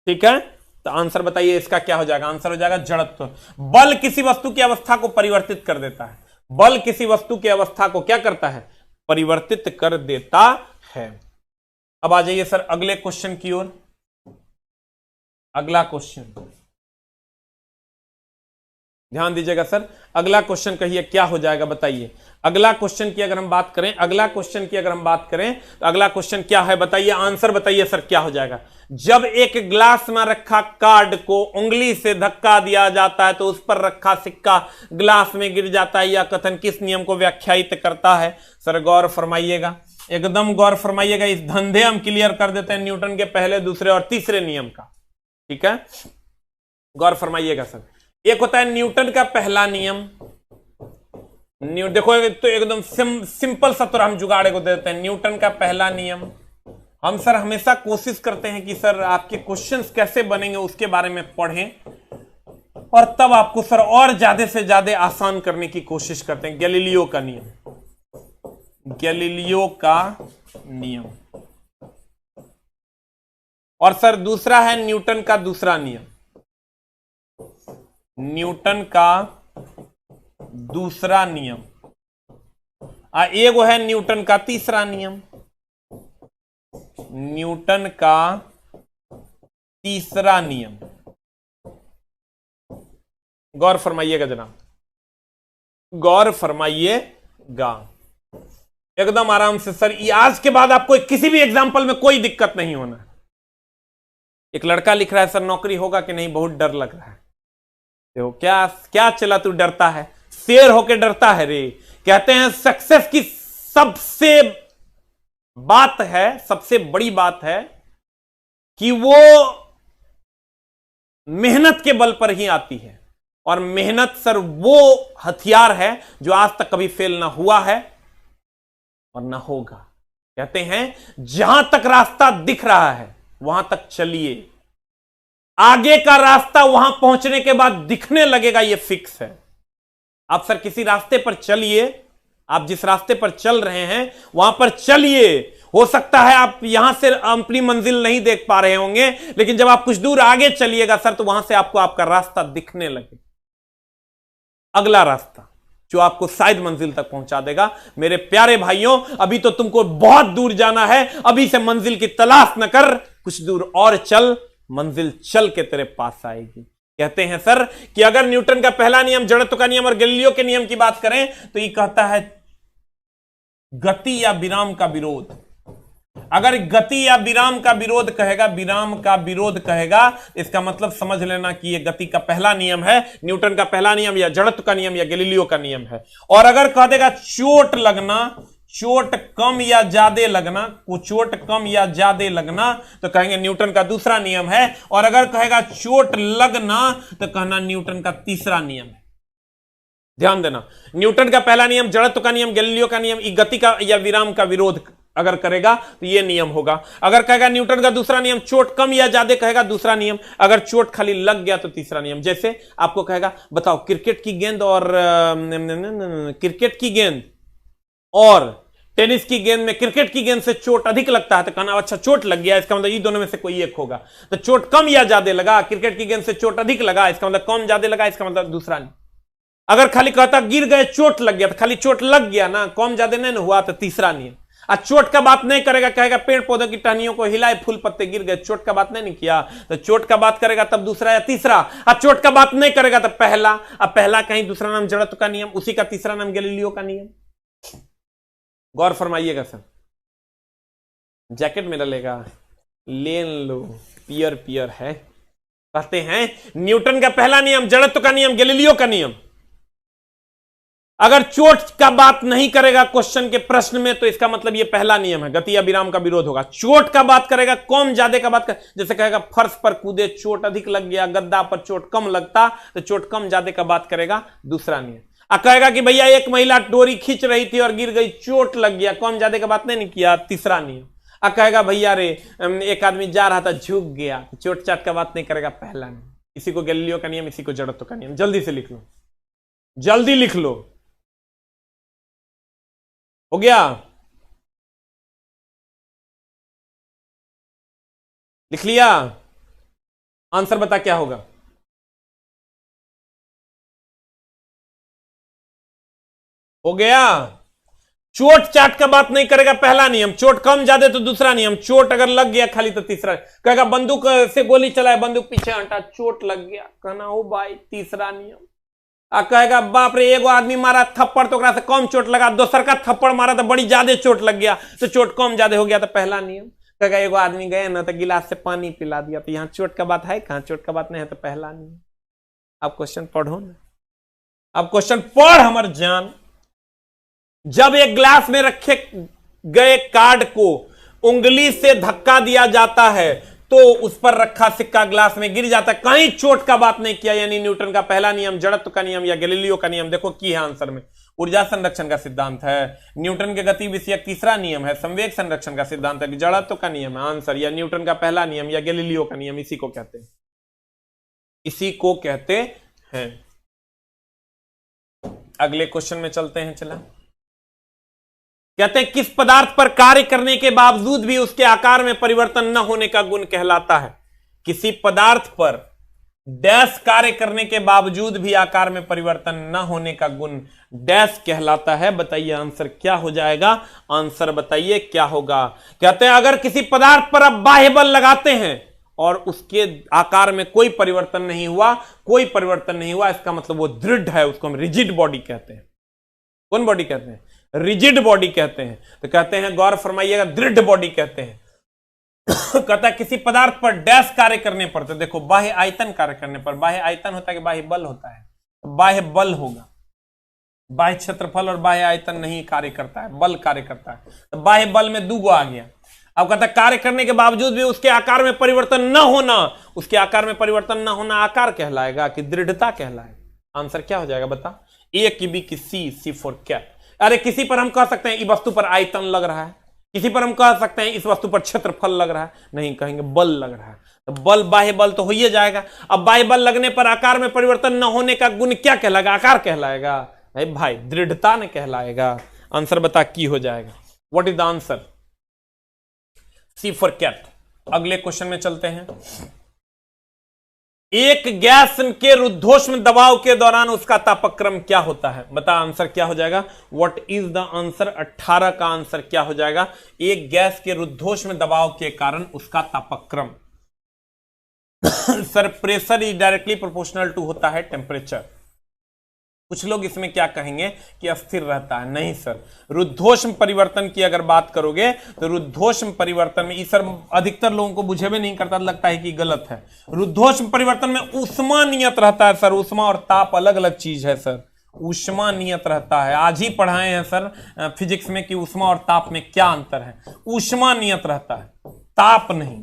ठीक है, तो आंसर बताइए इसका क्या हो जाएगा? आंसर हो जाएगा जड़त्व। बल किसी वस्तु की अवस्था को परिवर्तित कर देता है। बल किसी वस्तु की अवस्था को क्या करता है? परिवर्तित कर देता है। अब आ जाइए सर अगले क्वेश्चन की ओर। अगला क्वेश्चन ध्यान दीजिएगा सर, अगला क्वेश्चन कहिए क्या हो जाएगा बताइए। अगला क्वेश्चन की अगर हम बात करें, अगला क्वेश्चन की अगर हम बात करें तो अगला क्वेश्चन क्या है बताइए? आंसर बताइए सर क्या हो जाएगा? जब एक ग्लास में रखा कार्ड को उंगली से धक्का दिया जाता है तो उस पर रखा सिक्का ग्लास में गिर जाता है, यह कथन किस नियम को व्याख्यायित करता है? सर गौर फरमाइएगा, एकदम गौर फरमाइएगा। इस धंधे हम क्लियर कर देते हैं न्यूटन के पहले, दूसरे और तीसरे नियम का। ठीक है, गौर फरमाइएगा सर। एक होता है न्यूटन का पहला नियम। देखो तो एकदम सिंपल सा तो हम जुगाड़े को देते हैं। न्यूटन का पहला नियम हम सर हमेशा कोशिश करते हैं कि सर आपके क्वेश्चंस कैसे बनेंगे उसके बारे में पढ़ें, और तब आपको सर और ज्यादा से ज्यादा आसान करने की कोशिश करते हैं। गैलीलियो का नियम, गैलीलियो का नियम, और सर दूसरा है न्यूटन का दूसरा नियम, न्यूटन का दूसरा नियम। एगो है न्यूटन का तीसरा नियम, न्यूटन का तीसरा नियम। गौर फरमाइएगा जनाब, गौर फरमाइएगा एकदम आराम से सर। आज के बाद आपको किसी भी एग्जाम्पल में कोई दिक्कत नहीं होना। एक लड़का लिख रहा है सर नौकरी होगा कि नहीं, बहुत डर लग रहा है। देखो क्या क्या चला तू डरता है, शेर होके डरता है रे। कहते हैं सक्सेस की सबसे बात है, सबसे बड़ी बात है कि वो मेहनत के बल पर ही आती है, और मेहनत सर वो हथियार है जो आज तक कभी फेल ना हुआ है और ना होगा। कहते हैं जहां तक रास्ता दिख रहा है वहां तक चलिए, आगे का रास्ता वहां पहुंचने के बाद दिखने लगेगा, ये फिक्स है। आप सर किसी रास्ते पर चलिए, आप जिस रास्ते पर चल रहे हैं वहां पर चलिए। हो सकता है आप यहां से अपनी मंजिल नहीं देख पा रहे होंगे, लेकिन जब आप कुछ दूर आगे चलिएगा सर तो वहां से आपको आपका रास्ता दिखने लगे, अगला रास्ता जो आपको शायद मंजिल तक पहुंचा देगा। मेरे प्यारे भाइयों, अभी तो तुमको बहुत दूर जाना है, अभी से मंजिल की तलाश न कर, कुछ दूर और चल, मंजिल चल के तेरे पास आएगी। कहते हैं सर कि अगर न्यूटन का पहला नियम जड़त्व का नियम और गैलीलियो के नियम की बात करें तो ये कहता है गति या विराम का विरोध, अगर गति या विराम का विरोध कहेगा, विराम का विरोध कहेगा, इसका मतलब समझ लेना कि यह गति का पहला नियम है, न्यूटन का पहला नियम या जड़त्व का नियम या गैलीलियो का नियम है। और अगर कह देगा चोट लगना, चोट कम या ज्यादा लगना, चोट कम या ज्यादा लगना, तो कहेंगे न्यूटन का दूसरा नियम है। और अगर कहेगा चोट लगना तो कहना न्यूटन का तीसरा नियम है। ध्यान देना, न्यूटन का पहला नियम, जड़त्व का नियम, गैलीलियो का नियम, गति का या विराम का विरोध अगर करेगा तो यह नियम होगा। अगर कहेगा न्यूटन का दूसरा नियम, चोट कम या ज्यादा, कहेगा दूसरा नियम। अगर चोट खाली लग गया तो तीसरा नियम। जैसे आपको कहेगा बताओ क्रिकेट की गेंद और क्रिकेट की गेंद और टेनिस की गेंद में क्रिकेट की गेंद से चोट अधिक लगता है, तो कहना अच्छा चोट लग गया, इसका मतलब ये दोनों में से कोई एक होगा। तो चोट कम या ज्यादा लगा, क्रिकेट की गेंद से चोट अधिक लगा, इसका मतलब कम ज्यादा लगा, इसका मतलब दूसरा नहीं। अगर खाली कहता गिर गए चोट लग गया, तो खाली चोट लग गया ना, कम ज्यादा नहीं हुआ, तो तीसरा नियम। आज चोट का बात नहीं करेगा, कहेगा पेड़ पौधों की टहनियों को हिलाए, फूल पत्ते गिर गए, चोट का बात नहीं किया, तो चोट का बात करेगा तब दूसरा या तीसरा। आज चोट का बात नहीं करेगा तो पहला। अब पहला कहीं दूसरा नाम जड़त्व का नियम, उसी का तीसरा नाम गैलीलियो का नियम। गौर फरमाइएगा सर। जैकेट मेरा लेगा, ले लो, पियर पियर है। कहते हैं न्यूटन का पहला नियम, जड़त्व का नियम, गैलीलियो का नियम। अगर चोट का बात नहीं करेगा क्वेश्चन के प्रश्न में, तो इसका मतलब ये पहला नियम है, गति या विराम का विरोध होगा। चोट का बात करेगा, कम ज्यादा का बात कर, जैसे कहेगा फर्श पर कूदे चोट अधिक लग गया, गद्दा पर चोट कम लगता, तो चोट कम ज्यादा का बात करेगा, दूसरा नियम। कहेगा कि भैया एक महिला डोरी खींच रही थी और गिर गई, चोट लग गया, कम ज्यादा का बात नहीं किया, तीसरा नियम। कहेगा भैया रे एक आदमी जा रहा था झुक गया, चोट चाट का बात नहीं करेगा, पहला नियम। इसी को गैलीलियो का नियम, इसी को जड़त्व का नियम। जल्दी से लिख लो, जल्दी लिख लो। हो गया? लिख लिया? आंसर बता क्या होगा? हो गया? चोट चाट का बात नहीं करेगा, पहला नियम। चोट कम ज्यादा तो दूसरा नियम। चोट अगर लग गया खाली तो तीसरा। कहेगा बंदूक से गोली चलाए, बंदूक पीछे हटा, चोट लग गया, कहना हो भाई, तीसरा नियम। कहेगा बाप रे एगो आदमी मारा थप्पड़ तो से कम चोट लगा, दोसर का थप्पड़ मारा तो बड़ी ज्यादा चोट लग गया, तो चोट कम ज्यादा हो गया, तो पहला नियम। कहेगा एगो आदमी गए ना तो गिलास से पानी पिला दिया, तो यहां चोट का बात है कहां? चोट का बात नहीं है, तो पहला नियम। आप क्वेश्चन पढ़ो ना, आप क्वेश्चन पढ़ हमर जान। जब एक ग्लास में रखे गए कार्ड को उंगली से धक्का दिया जाता है तो उस पर रखा सिक्का ग्लास में गिर जाता है, कहीं चोट का बात नहीं किया, यानी न्यूटन का पहला नियम, जड़त्व का नियम या गैलीलियो का नियम। देखो की है आंसर में, ऊर्जा संरक्षण का सिद्धांत है, न्यूटन के गति विषयक तीसरा नियम है, संवेग संरक्षण का सिद्धांत है, जड़त्व का नियम है आंसर, या न्यूटन का पहला नियम या गैलीलियो का नियम, इसी को कहते हैं, इसी को कहते हैं। अगले क्वेश्चन में चलते हैं। चला, कहते हैं किस पदार्थ पर कार्य करने के बावजूद भी उसके आकार में परिवर्तन न होने का गुण कहलाता है? किसी पदार्थ पर डैश कार्य करने के बावजूद भी आकार में परिवर्तन न होने का गुण डैश कहलाता है। बताइए आंसर क्या हो जाएगा? आंसर बताइए क्या होगा? कहते हैं अगर किसी पदार्थ पर आप बाह्य बल लगाते हैं और उसके आकार में कोई परिवर्तन नहीं हुआ, कोई परिवर्तन नहीं हुआ, इसका मतलब वो दृढ़ है, उसको हम रिजिड बॉडी कहते हैं। कौन बॉडी कहते हैं? रिजिड बॉडी कहते हैं। तो कहते हैं, गौर फरमाइएगा, दृढ़ बॉडी कहते हैं। कहता है किसी पदार्थ पर डैश कार्य करने पर, तो देखो बाह्य आयतन कार्य करने पर, बाह्य आयतन होता है कि बाह्य बल होता है? बाह्य बल होगा, बाह्य क्षेत्रफल और बाह्य आयतन नहीं कार्य करता है, बल कार्य करता है। तो बाह्य बल में दो आ गया। अब कहता है कार्य करने के बावजूद भी उसके आकार में परिवर्तन न होना, उसके आकार में परिवर्तन न होना आकार कहलाएगा कि दृढ़ता कहलाएगा? आंसर क्या हो जाएगा बता? ए की बी की सी, सी फॉर कैट। अरे किसी पर हम कह सकते हैं इस वस्तु पर आयतन लग रहा है, किसी पर हम कह सकते हैं इस वस्तु पर क्षेत्रफल लग रहा है, नहीं कहेंगे बल लग रहा है। तो बल, बाह्य बल तो हो ही जाएगा। अब बाह्य बल लगने पर आकार में परिवर्तन न होने का गुण क्या कहलाएगा? आकार कहलाएगा भाई, दृढ़ता ने कहलाएगा। आंसर बता की हो जाएगा? What is the answer? C for cat. अगले क्वेश्चन में चलते हैं। एक गैस के रुद्धोष्म दबाव के दौरान उसका तापक्रम क्या होता है? बता आंसर क्या हो जाएगा? What is the answer? 18 का आंसर क्या हो जाएगा? एक गैस के रुद्धोष्म दबाव के कारण उसका तापक्रम। Sir pressure is directly proportional to होता है टेम्परेचर। कुछ लोग इसमें क्या कहेंगे कि अस्थिर रहता है। नहीं सर, रुद्धोष्म परिवर्तन की अगर बात करोगे तो रुद्धोष्म परिवर्तन में, सर अधिकतर लोगों को बुझे भी नहीं करता, लगता है कि गलत है। रुद्धोष्म परिवर्तन में ऊष्मा नियत रहता है सर। ऊष्मा और ताप अलग अलग चीज है सर। ऊष्मा नियत रहता है, आज ही पढ़ाए हैं सर फिजिक्स में कि ऊष्मा और ताप में क्या अंतर है। ऊष्मा नियत रहता है, ताप नहीं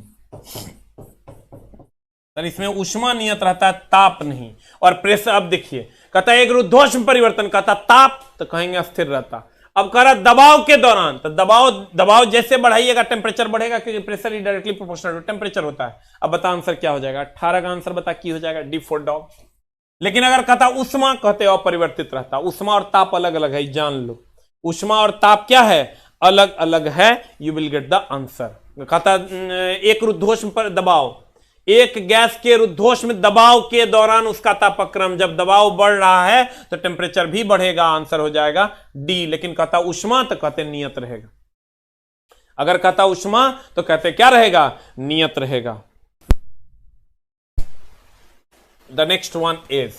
सर। इसमें ऊष्मा नियत रहता है, ताप नहीं। और प्रेशर, अब देखिए कहता है एक रुद्धोष्म परिवर्तन, कहता ताप तो कहेंगे अस्थिर रहता। अब कह रहा दबाव के दौरान, तो दबाव जैसे बढ़ाइएगा टेम्परेचर बढ़ेगा, क्योंकि प्रेशर ही डायरेक्टली प्रोपोर्शनल टू टेम्परेचर होता है। अब बता आंसर क्या हो जाएगा? 18 का आंसर बता की हो जाएगा? D for dog. लेकिन अगर कहता उष्मा, कहते अपरिवर्तित रहता। उष्मा और ताप अलग अलग है, जान लो। उष्मा और ताप क्या है? अलग अलग है। You will get the answer. कहता एक रुद्धोष्म पर दबाव, एक गैस के रुद्धोष्म दबाव के दौरान उसका तापक्रम, जब दबाव बढ़ रहा है तो टेम्परेचर भी बढ़ेगा। आंसर हो जाएगा डी। लेकिन कहता उष्मा तो कहते नियत रहेगा। अगर कहता उष्मा तो कहते क्या रहेगा? नियत रहेगा। द नेक्स्ट वन इज,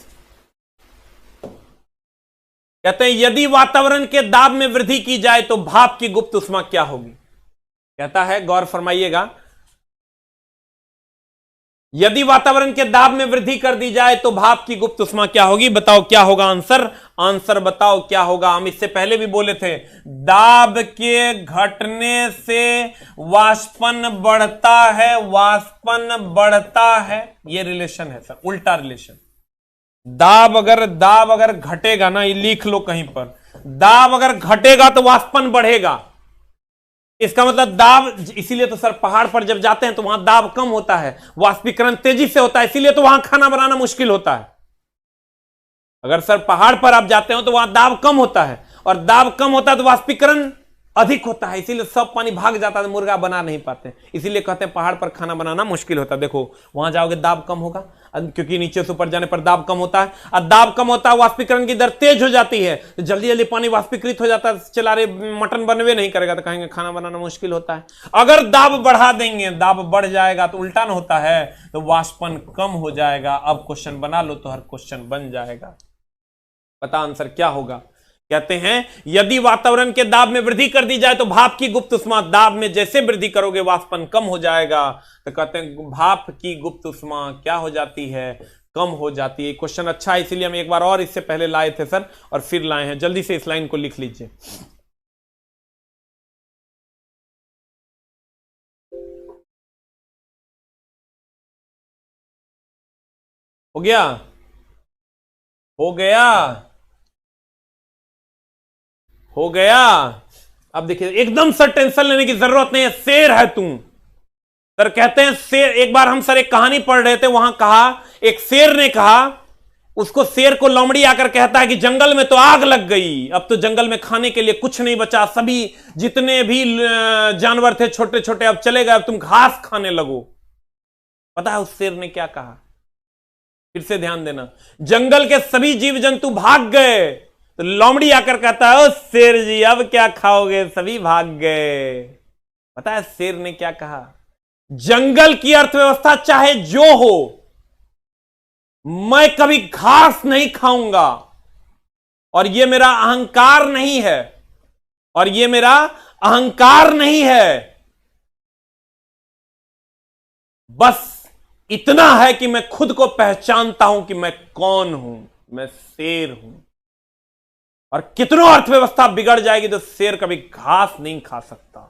कहते हैं यदि वातावरण के दाब में वृद्धि की जाए तो भाप की गुप्त उष्मा क्या होगी? कहता है, गौर फरमाइएगा, यदि वातावरण के दाब में वृद्धि कर दी जाए तो भाप की गुप्त उष्मा क्या होगी? बताओ क्या होगा आंसर? आंसर बताओ क्या होगा? हम इससे पहले भी बोले थे, दाब के घटने से वाष्पन बढ़ता है, वाष्पन बढ़ता है। ये रिलेशन है सर, उल्टा रिलेशन। दाब अगर घटेगा ना, ये लिख लो कहीं पर, दाब अगर घटेगा तो वाष्पन बढ़ेगा। इसका मतलब दाब, इसीलिए तो सर पहाड़ पर जब जाते हैं तो वहां दाब कम होता है, वाष्पीकरण तेजी से होता है, इसीलिए तो वहां खाना बनाना मुश्किल होता है। अगर सर पहाड़ पर आप जाते हो तो वहां दाब कम होता है, और दाब कम होता है तो वाष्पीकरण अधिक होता है, इसीलिए सब पानी भाग जाता है, मुर्गा बना नहीं पाते। इसीलिए कहते हैं पहाड़ पर खाना बनाना मुश्किल होता है। देखो वहां जाओगे दाब कम होगा, क्योंकि नीचे से ऊपर जाने पर दाब कम होता है, और दाब कम होता है वाष्पीकरण की दर तेज हो जाती है, तो जल्दी जल्दी पानी वाष्पीकृत हो जाता है। चला रे मटन बनवे नहीं करेगा तो कहेंगे खाना बनाना मुश्किल होता है। अगर दाब बढ़ा देंगे, दाब बढ़ जाएगा तो उल्टा न होता है, तो वाष्पन कम हो जाएगा। अब क्वेश्चन बना लो तो हर क्वेश्चन बन जाएगा। पता आंसर क्या होगा? कहते हैं यदि वातावरण के दाब में वृद्धि कर दी जाए तो भाप की गुप्त उष्मा, दाब में जैसे वृद्धि करोगे वाष्पन कम हो जाएगा। तो कहते हैं भाप की गुप्त उष्मा क्या हो जाती है? कम हो जाती है। क्वेश्चन अच्छा है, इसीलिए हम एक बार और इससे पहले लाए थे सर, और फिर लाए हैं। जल्दी से इस लाइन को लिख लीजिए। हो गया? हो गया? हो गया? अब देखिए, एकदम सर टेंशन लेने की जरूरत नहीं है, शेर है तू। सर कहते हैं शेर, एक बार हम सर एक कहानी पढ़ रहे थे, वहां कहा एक शेर ने कहा, उसको शेर को लोमड़ी आकर कहता है कि जंगल में तो आग लग गई, अब तो जंगल में खाने के लिए कुछ नहीं बचा, सभी जितने भी जानवर थे छोटे छोटे अब चले गए, अब तुम घास खाने लगो। पता है उस शेर ने क्या कहा? फिर से ध्यान देना, जंगल के सभी जीव जंतु भाग गए, तो लोमड़ी आकर कहता है ओ शेर जी अब क्या खाओगे, सभी भाग गए। पता है शेर ने क्या कहा? जंगल की अर्थव्यवस्था चाहे जो हो, मैं कभी घास नहीं खाऊंगा, और यह मेरा अहंकार नहीं है, और यह मेरा अहंकार नहीं है, बस इतना है कि मैं खुद को पहचानता हूं कि मैं कौन हूं, मैं शेर हूं। और कितनों अर्थव्यवस्था बिगड़ जाएगी तो शेर कभी घास नहीं खा सकता।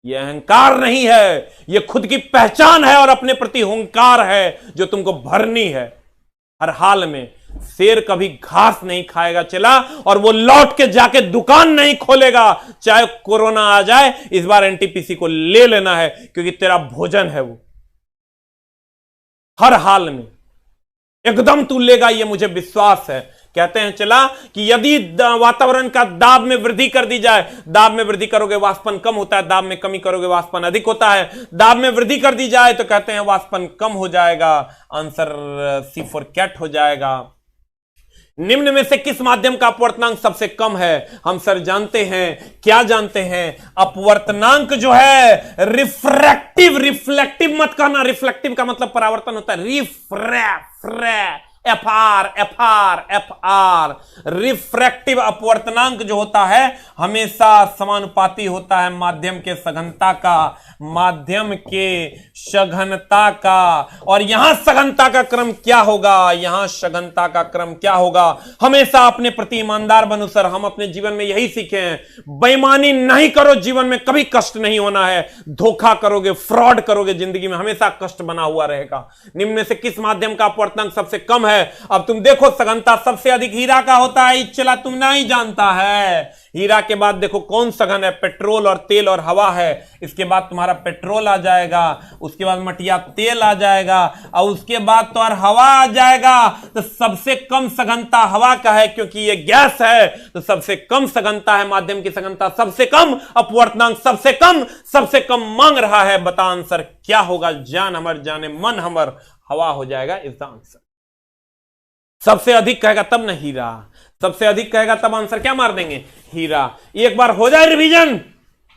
यह अहंकार नहीं है, यह खुद की पहचान है और अपने प्रति हुंकार है जो तुमको भरनी है हर हाल में। शेर कभी घास नहीं खाएगा चला, और वो लौट के जाके दुकान नहीं खोलेगा, चाहे कोरोना आ जाए। इस बार एनटीपीसी को ले लेना है, क्योंकि तेरा भोजन है वो, हर हाल में एकदम तू लेगा, ये मुझे विश्वास है। कहते हैं चला कि यदि वातावरण का दाब में वृद्धि कर दी जाए, दाब में वृद्धि करोगे वाष्पन कम होता है, दाब में कमी करोगे वाष्पन अधिक होता है, दाब में वृद्धि कर दी जाए तो कहते हैं वाष्पन कम हो जाएगा। आंसर सी फॉर कैट हो जाएगा। निम्न में से किस माध्यम का अपवर्तनांक सबसे कम है? हम सर जानते हैं, क्या जानते हैं? अपवर्तनांक जो है रिफ्रैक्टिव, रिफ्लेक्टिव मत कहना, रिफ्लेक्टिव का मतलब परावर्तन होता है, एफ आर रिफ्रैक्टिव अपवर्तनांक जो होता है हमेशा समानुपाती होता है माध्यम के सघनता का, माध्यम के सघनता का। और यहां सघनता का क्रम क्या होगा, यहां सघनता का क्रम क्या होगा, हमेशा अपने प्रति ईमानदार बनो सर। हम अपने जीवन में यही सीखे हैं, बेईमानी नहीं करो, जीवन में कभी कष्ट नहीं होना है। धोखा करोगे, फ्रॉड करोगे, जिंदगी में हमेशा कष्ट बना हुआ रहेगा। निम्न में से किस माध्यम का अपवर्तनांक सबसे कम है? अब तुम देखो, सघनता सबसे अधिक हीरा का होता है, चला तुम नहीं जानता है। हीरा के बाद देखो कौन सघन है, पेट्रोल और तेल और हवा है। इसके बाद तुम्हारा पेट्रोल आ जाएगा, उसके बाद मटिया तेल आ जाएगा, और उसके बाद तो और हवा आ जाएगा। तो सबसे कम सघनता हवा का है, क्योंकि ये गैस है, तो सबसे कम सघनता है, माध्यम की सघनता सबसे कम, अपवर्तनांक सबसे कम मांग रहा है। बता आंसर क्या होगा? जान हमर जाने मन हमर हवा हो जाएगा इसका आंसर। सबसे अधिक कहेगा तब ना हीरा, सबसे अधिक कहेगा तब आंसर क्या मार देंगे? हीरा। एक बार हो जाए रिवीजन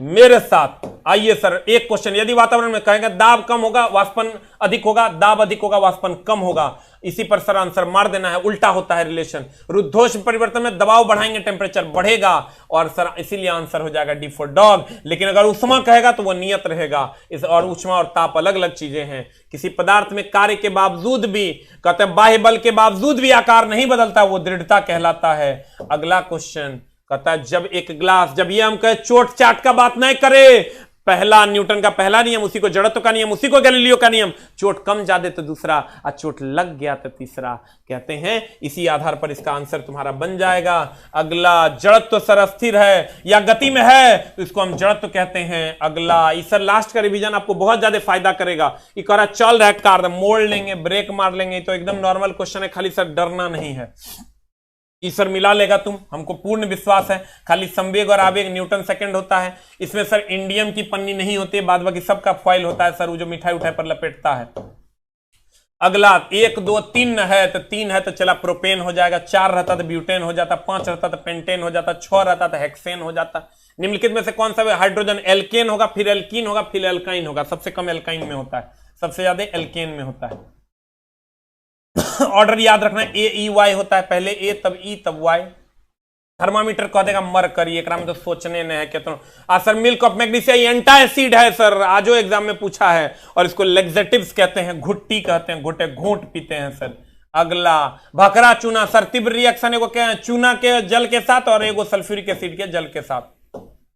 मेरे साथ। आइए सर, एक क्वेश्चन, यदि वातावरण में कहेंगे दाब कम होगा वाष्पन अधिक होगा, दाब अधिक होगा वाष्पन कम होगा, इसी पर सर आंसर मार देना है। उल्टा होता है रिलेशन। रुद्धोष परिवर्तन में दबाव बढ़ाएंगे टेम्परेचर बढ़ेगा, और सर इसीलिए आंसर हो जाएगा डी फॉर डॉग। लेकिन अगर उष्मा कहेगा तो वो नियत रहेगा। इस और उष्मा और ताप अलग अलग चीजें हैं। किसी पदार्थ में कार्य के बावजूद भी, कहते हैं बाह्य बल के बावजूद भी आकार नहीं बदलता, वो दृढ़ता कहलाता है। अगला क्वेश्चन कहता है जब एक ग्लास, जब ये हम कहे चोट चाट का बात नहीं करे, पहला न्यूटन का पहला नियम, उसी को जड़त्व का नियम, उसी को गैलीलियो का नियम, चोट कम ज्यादा तो दूसरा, और चोट लग गया तो तीसरा। कहते हैं इसी आधार पर इसका आंसर तुम्हारा बन जाएगा। अगला, जड़त्व सर अस्थिर है या गति में है तो इसको हम जड़त्व कहते हैं। अगला, इस सर लास्ट का रिवीजन आपको बहुत ज्यादा फायदा करेगा। ये कह रहा चल रहा है कार, मोड़ लेंगे, ब्रेक मार लेंगे, तो एकदम नॉर्मल क्वेश्चन है, खाली सर डरना नहीं है। सर मिला लेगा तुम, हमको पूर्ण विश्वास है। खाली संवेग और आवेग न्यूटन सेकंड होता है। इसमें सर इंडियम की पन्नी नहीं होती है, बाद बाकी सबका फॉइल होता है सर, वो जो मिठाई उठाई पर लपेटता है। अगला 1 2 3 है तो 3 है तो चला प्रोपेन हो जाएगा, 4 रहता तो ब्यूटेन हो जाता, 5 रहता तो पेंटेन हो जाता, 6 रहता तो हेक्सेन हो जाता। निम्नलिखित में से कौन सा हाइड्रोजन एल्केन होगा, फिर एल्कीन होगा, फिर एल्काइन होगा? सबसे कम एल्काइन में होता है, सबसे ज्यादा एल्केन में होता है। ऑर्डर याद रखना, ए ई वाई होता है, पहले ए तब ई तब वाई। थर्मामीटर कह देगा मरकरी, एक में तो सोचने नहीं है कितना। Sir milk of magnesia antacid है सर, आजो एग्जाम में पूछा है, और इसको लेक्सेटिव्स कहते हैं, घुट्टी कहते हैं, घुटे घूंट पीते हैं सर। अगला, भखरा चूना सर, तीव्र रिएक्शन एगो क्या है, चूना के जल के साथ और एगो सल्फ्यूरिक एसिड के जल के साथ।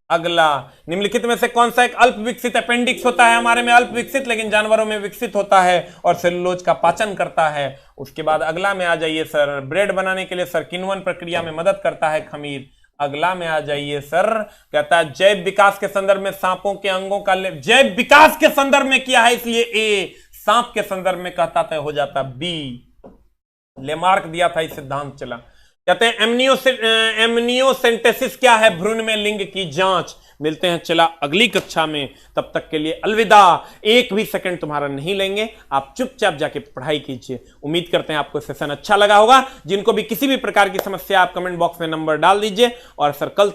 अगला, निम्नलिखित में से कौन सा एक अल्प विकसित अपेंडिक्स होता है? हमारे में अल्प विकसित, लेकिन जानवरों में विकसित होता है और सेलुलोज का पाचन करता है। उसके बाद अगला में आ जाइए सर, ब्रेड बनाने के लिए सर किण्वन प्रक्रिया में मदद करता है खमीर। अगला में आ जाइए सर, कहता है जैव विकास के संदर्भ में सांपों के अंगों का जैव विकास के संदर्भ में किया है, इसलिए ए, सांप के संदर्भ में कहता था हो जाता बी। लेमार्क दिया था, इस सिद्धांत चला। कहते हैं एमनियोसेंटेसिस क्या है? भ्रूण में लिंग की जांच। मिलते हैं चला अगली कक्षा में, तब तक के लिए अलविदा। एक भी सेकंड तुम्हारा नहीं लेंगे, आप चुपचाप जाके पढ़ाई कीजिए। उम्मीद करते हैं आपको सेशन अच्छा लगा होगा। जिनको भी किसी भी प्रकार की समस्या, आप कमेंट बॉक्स में नंबर डाल दीजिए, और सर कल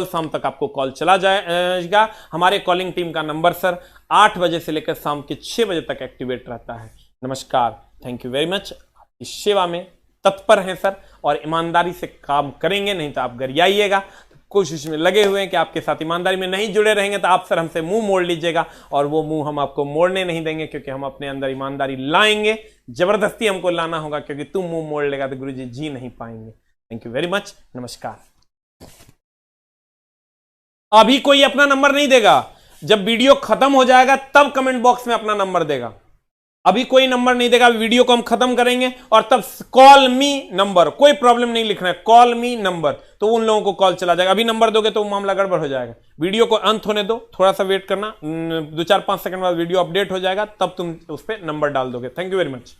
शाम तक आपको कॉल चला जाएगा। हमारे कॉलिंग टीम का नंबर सर 8 बजे से लेकर शाम के 6 बजे तक एक्टिवेट रहता है। नमस्कार, थैंक यू वेरी मच। इस सेवा में तत्पर हैं सर, और ईमानदारी से काम करेंगे, नहीं तो आप गरियाइएगा। तो कोशिश में लगे हुए हैं कि आपके साथ ईमानदारी में नहीं जुड़े रहेंगे तो आप सर हमसे मुंह मोड़ लीजिएगा, और वो मुंह हम आपको मोड़ने नहीं देंगे, क्योंकि हम अपने अंदर ईमानदारी लाएंगे। जबरदस्ती हमको लाना होगा, क्योंकि तुम मुंह मोड़ लेगा तो गुरुजी जी नहीं पाएंगे। थैंक यू वेरी मच, नमस्कार। अभी कोई अपना नंबर नहीं देगा, जब वीडियो खत्म हो जाएगा तब कमेंट बॉक्स में अपना नंबर देगा। अभी कोई नंबर नहीं देगा, वीडियो को हम खत्म करेंगे और तब कॉल मी नंबर, कोई प्रॉब्लम नहीं लिखना है, कॉल मी नंबर, तो उन लोगों को कॉल चला जाएगा। अभी नंबर दोगे तो मामला गड़बड़ हो जाएगा। वीडियो को अंत होने दो, थोड़ा सा वेट करना, 2-4-5 सेकंड बाद वीडियो अपडेट हो जाएगा, तब तुम उस पर नंबर डाल दोगे। Thank you very much.